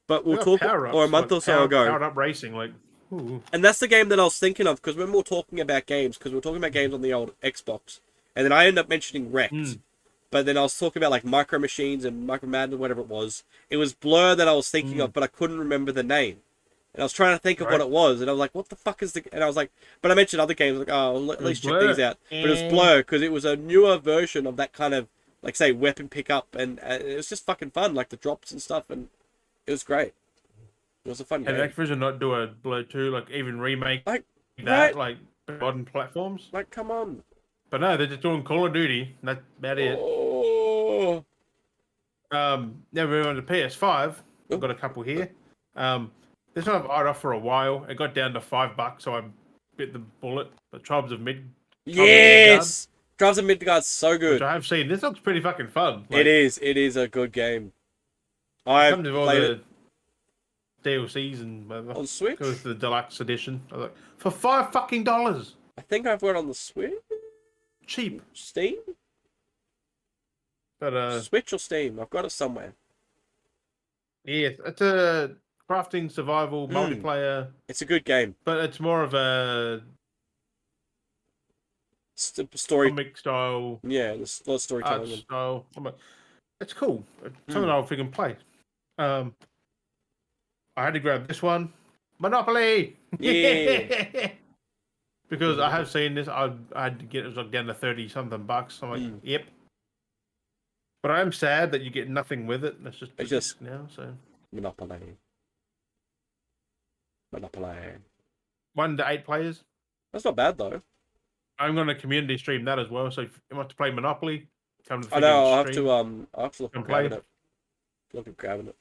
but we'll talk or a month or so ago. Powered up racing, like. Ooh. And that's the game that I was thinking of because when we were talking about games, because we were talking about games on the old Xbox, and then I ended up mentioning Wrecked, but then I was talking about like Micro Machines and Micro Madden, whatever it was. It was Blur that I was thinking of, but I couldn't remember the name, and I was trying to think of what it was, and I was like, "What the fuck is the?" And I was like, but I mentioned other games, like, "Oh, at least check these out." But it was Blur because it was a newer version of that kind of like say weapon pickup, and it was just fucking fun, like the drops and stuff, and It was great. It was a fun And game. Activision not do a Blood 2, like even remake Like that, like modern platforms. Like, come on. But no, they're just doing Call of Duty. That's about it. Oh. Now we're on the PS5. I've got a couple here. This one I've eyed off for a while. It got down to $5, so I bit the bullet. The Tribes of Midgard. Yes! Tribes of Midgard's so good. Which I have seen. This looks pretty fucking fun. Like, it is a good game. I comes with all the DLCs and whatever. On Switch? Goes to the deluxe edition. I was like, for $5. I think I've got it on the Switch. Cheap. Steam? But Switch or Steam? I've got it somewhere. Yeah, it's a crafting survival multiplayer. It's a good game. But it's more of a story comic style. Yeah, there's a lot of storytelling. Style. It's cool. It's something I'll freaking play. I had to grab this one. Monopoly! Yeah. Because I have seen this. I had to get it was like down to 30-something bucks. I'm like, yep. But I am sad that you get nothing with it. It's just now. So Monopoly. 1 to 8 players. That's not bad though. I'm going to community stream that as well. So if you want to play Monopoly, come to the I know. I'll have to look at grabbing it. Look at grabbing it.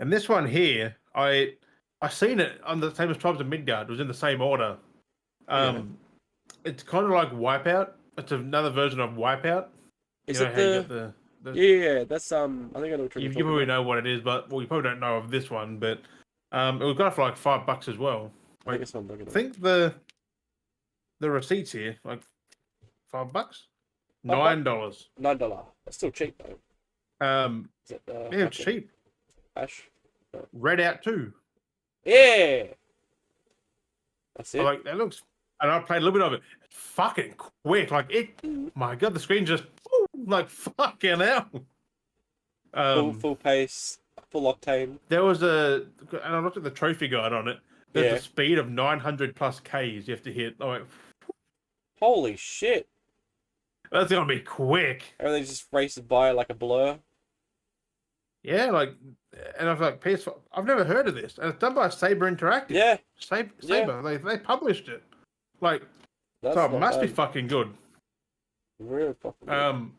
And this one here, I seen it on the same as Tribes of Midgard. It was in the same order. It's kind of like Wipeout. It's another version of Wipeout. Is it the... Yeah, that's I think I know what you probably know what it is, but you probably don't know of this one. But it was got for like $5 as well. Like, I think the receipts here like $5, $9. $9. That's still cheap though. Is it, yeah, it's cheap. Ash. Redout 2. Yeah. That's it. Like that looks, and I played a little bit of it. It's fucking quick. Like it. My God, the screen just like fucking hell. Full pace, full octane. There was and I looked at the trophy guide on it. There's a speed of 900 plus Ks you have to hit. Like, holy shit. That's gonna be quick. Everything just races by like a blur. Yeah, like, and I was like, PS4. I've never heard of this, and it's done by Saber Interactive. Yeah, Saber. They published it. Like, so it must be fucking good. Really fucking good.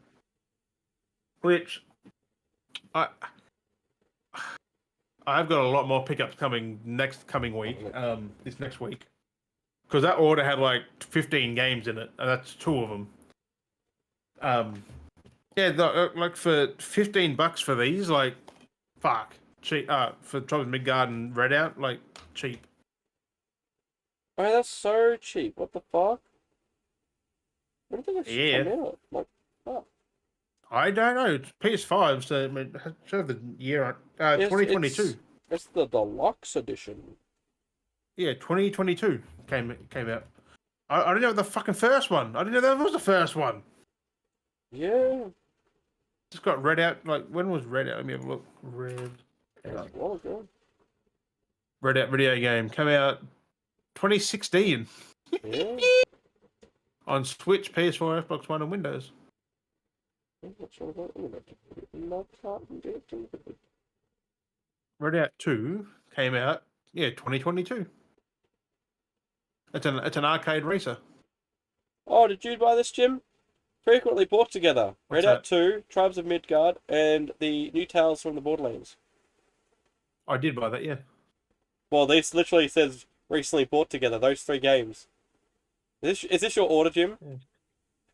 Which I've got a lot more pickups coming coming week. This next week, because that order had like 15 games in it, and that's 2 of them. Yeah, like for $15 for these, like, fuck, cheap. For Tribes of Midgard and Redout, like, cheap. Oh, that's so cheap. What the fuck? When did this come out? Like, fuck. I don't know. It's PS5, so I mean, show the year on 2022. It's the deluxe edition. Yeah, 2022 came out. I didn't know the fucking first one. I didn't know that was the first one. Yeah. Just got Redout. Like, when was Redout? Let me have a look. Redout video game came out 2016. Yeah. On Switch, PS4, Xbox One, and Windows. Redout 2 came out, 2022. It's an arcade racer. Oh, did you buy this, Jim? Frequently bought together. Redout 2, Tribes of Midgard, and the new Tales from the Borderlands. I did buy that, yeah. Well, this literally says recently bought together, those 3 games. Is this your order, Jim?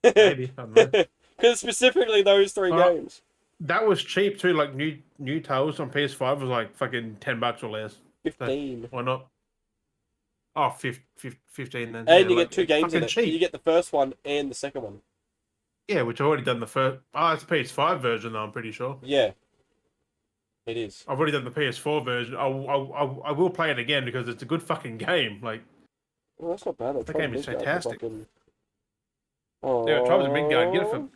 Yeah. Maybe, I don't know. Because specifically those 3 games. That was cheap too, like new Tales on PS5 was like fucking $10 or less. 15. So, why not? Oh, 15 then. And you get 2 games in it. Cheap. You get the first one and the second one. Yeah, which I've already done the first. Oh, it's a PS5 version though, I'm pretty sure. Yeah. It is. I've already done the PS4 version. I will play it again because it's a good fucking game. Like, well, that's not bad. That game is fantastic. Oh, yeah, Tribes of Midgard. Get it for.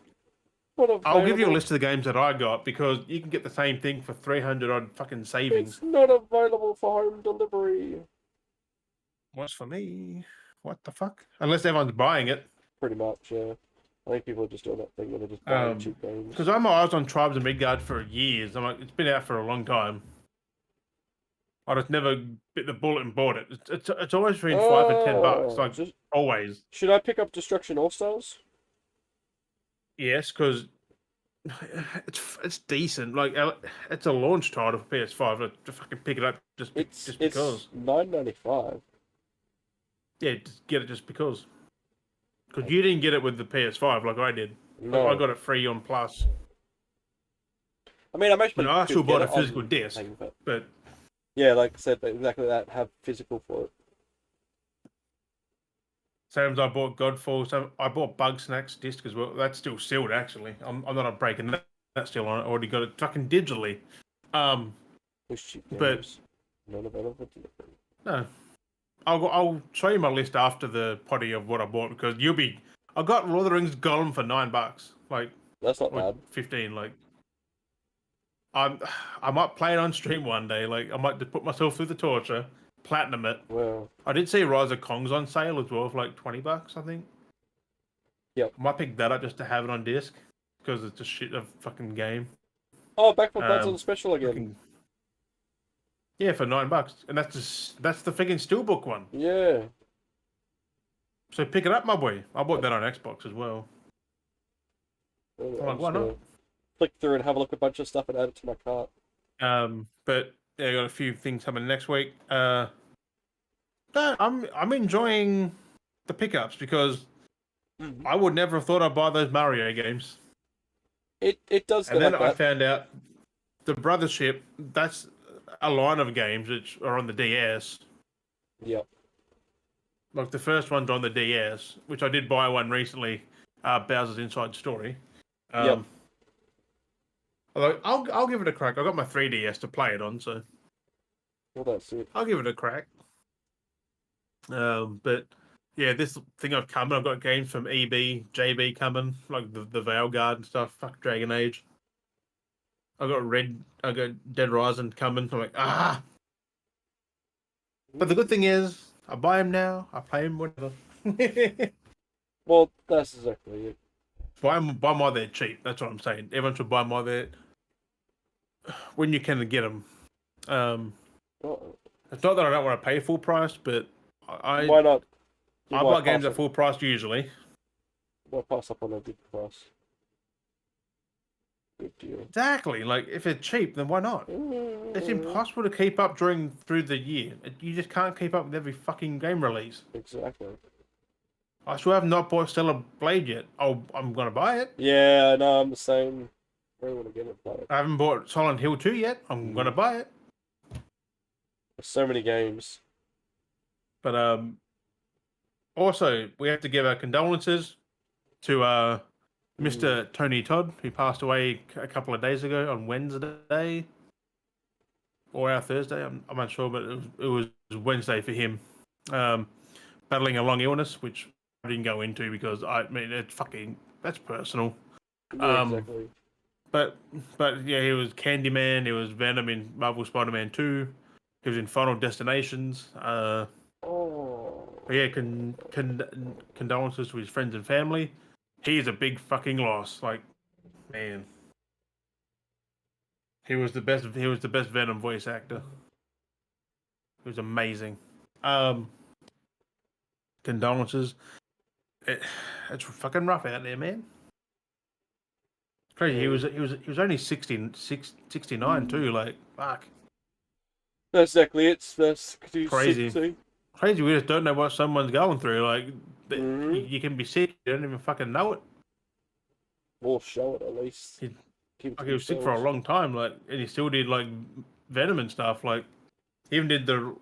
I'll give you a list of the games that I got because you can get the same thing for 300 odd fucking savings. It's not available for home delivery. What's for me? What the fuck? Unless everyone's buying it. Pretty much, yeah. I think people are just doing that thing where they're just buying cheap games. Because I was on Tribes and Midgard for years. I'm like, it's been out for a long time. I just never bit the bullet and bought it. It's always been $5 and $10, like always. Should I pick up Destruction All Stars? Yes, because it's decent. Like it's a launch title for PS5. To fucking pick it up just because. It's $9.95. Yeah, just get it just because. Because you didn't get it with the PS5 like I did. No. I got it free on Plus. I mean, I'm actually. I still bought a physical disc, but yeah, like I said, exactly that. Have physical for it. Same as I bought Godfall. I bought Bug Snacks disc as well. That's still sealed, actually. I'm not breaking that. That's still on it. I already got it fucking digitally. But none available. No, I'll show you my list after the potty of what I bought because I got Lord of the Rings Gollum for $9. Like that's not bad. 15. Like I might play it on stream one day. Like I might just put myself through the torture. Platinum it. Well, I did see Rise of Kong's on sale as well for like $20, I think. Yep. I might pick that up just to have it on disc because it's a shit of fucking game. Oh, Back 4 Blood's on special again. Yeah, for $9, and that's the freaking Steelbook one. Yeah. So pick it up, my boy. I bought that on Xbox as well. I'm like, why not? Click through and have a look at a bunch of stuff and add it to my cart. But yeah, I got a few things coming next week. No, I'm enjoying the pickups because I would never have thought I'd buy those Mario games. It does. And then I found out the Brothership. That's a line of games which are on the DS. Yep. Like the first one's on the DS, which I did buy one recently. Bowser's Inside Story. Yep. I'll give it a crack. I got my 3DS to play it on, so. Well, that's it. I'll give it a crack. But yeah, this thing I've got games from EB, JB coming, like the Veilguard and stuff. Fuck Dragon Age. I got Dead Rising coming. I'm like, ah. But the good thing is, I buy him now. I play him whatever. Well, that's exactly it. Buy them while they're cheap. That's what I'm saying. Everyone should buy them while they're when you can get them. It's not that I don't want to pay full price, but why not? I buy games at full price usually. Why pass up on a big price? Good deal. Exactly. Like if it's cheap, then why not? It's impossible to keep up through the year. You just can't keep up with every fucking game release. Exactly. I still have not bought Stellar Blade yet. Oh, I'm gonna buy it. Yeah, no, I'm the same. I really want to get it. Play it. I haven't bought Silent Hill 2 yet. I'm gonna buy it. There's so many games. But also we have to give our condolences to Mr. Tony Todd, who passed away a couple of days ago on Wednesday or our Thursday. I'm not sure, but it was Wednesday for him. Battling a long illness, which I didn't go into because that's personal. Yeah, exactly. But yeah, he was Candyman. He was Venom in Marvel Spider-Man 2. He was in Final Destinations. But yeah, condolences to his friends and family. He's a big fucking loss. Like, man, he was the best Venom voice actor. He was amazing. Condolences. It's fucking rough out there, man. Crazy. He was only 69 too. Like, fuck. That's exactly it. That's crazy. Crazy. We just don't know what someone's going through. Like, you can be sick. You don't even fucking know it. Or show it at least. He was sick for a long time. Like, and he still did like Venom and stuff. Like, he even did the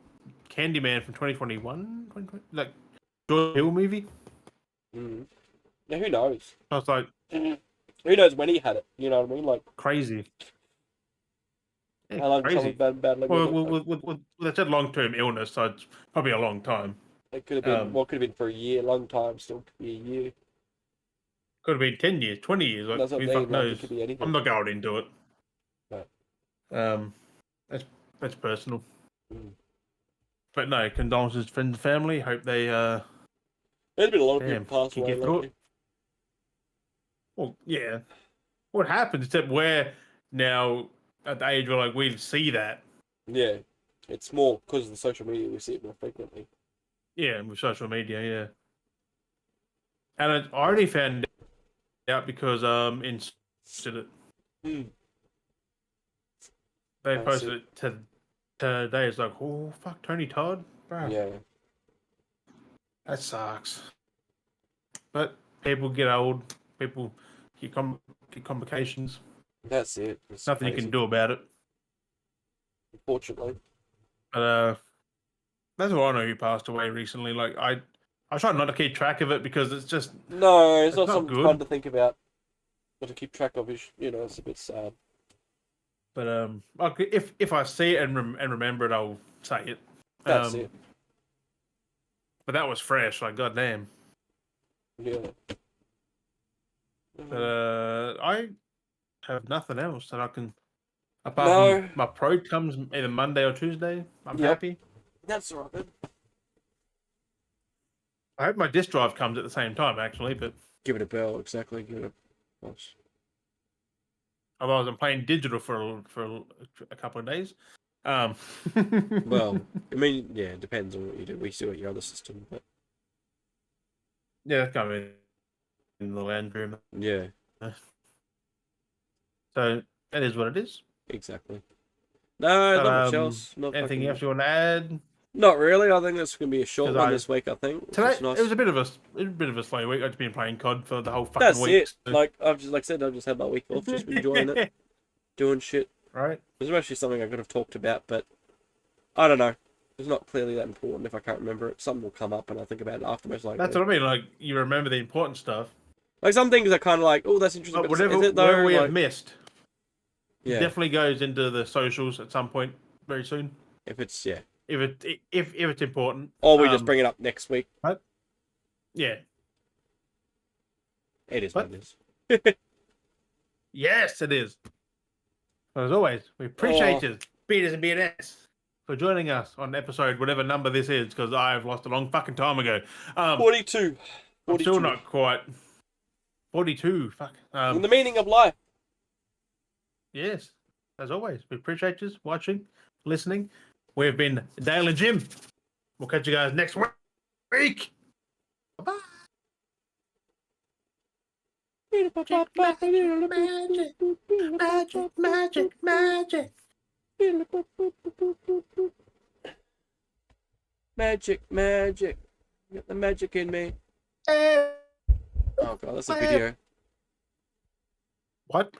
Candyman from 2021, like Jordan Hill movie. Yeah, who knows? I was like, who knows when he had it? You know what I mean? Like crazy. Yeah, how long crazy. Bad well, they said long-term illness, so it's probably a long time. It could have been. What could have been for a year? Long time. Still could be a year. Could have been 10 years, 20 years. Like, who fuck knows? Could be anything. I'm not going into it. No. That's personal. But no, condolences to friends and family. Hope they. There's been a lot of people pass away lately. Well, yeah. What happens? Except we're now at the age where like we see that. Yeah, it's more because of the social media we see it more frequently. Yeah, with social media, yeah. And I already found out because in did it. They posted it today. It's like, oh fuck, Tony Todd, bro. Yeah, That sucks. But people get old. People get complications. that's it. It's Nothing crazy. you can do about it. Unfortunately. But that's all I know who passed away recently. Like I try not to keep track of it because it's just No, it's not something good. fun to think about. But to keep track of is, it's a bit sad. But if I see it and remember it, I'll say it. That's it. But that was fresh. Like goddamn. Yeah. But I have nothing else that I can. Apart from my pro comes either Monday or Tuesday, I'm happy. That's all right then. I hope my disk drive comes at the same time, actually. But give it a bell, exactly. Give it a push. Otherwise, I'm playing digital for a couple of days. Well, I mean, yeah, it depends on what you do. We still got your other system, but yeah, it's kind of in the lounge room. Yeah. So that is what it is. Exactly. No, not much else. Anything else you want to add? Not really. I think that's going to be a short one this week. I think today nice. It was a bit of a slow week. I've just been playing COD for the whole fucking week. That's it. So. Like I said, I've just had my week off, just enjoying it, doing shit. Right. There's actually something I could have talked about, but I don't know. It's not clearly that important. If I can't remember it, something will come up, and I'll think about it afterwards. Like that's what I mean. Like you remember the important stuff. Like some things are kind of like, oh, that's interesting. But whatever we have missed, it definitely goes into the socials at some point very soon. If it's if it's important, or we just bring it up next week. But, yeah, it is what it is. Yes, it is. As always, we appreciate you, Beaters and BNS, for joining us on episode whatever number this is, because I've lost a long fucking time ago. 42. I'm still not quite. 42. Fuck. And the meaning of life. Yes, as always, we appreciate you watching, listening. We've been Dale and Jim. We'll catch you guys next week. Bye. Magic, magic, magic. Magic, magic. Got the magic in me. Oh god, that's a video. What?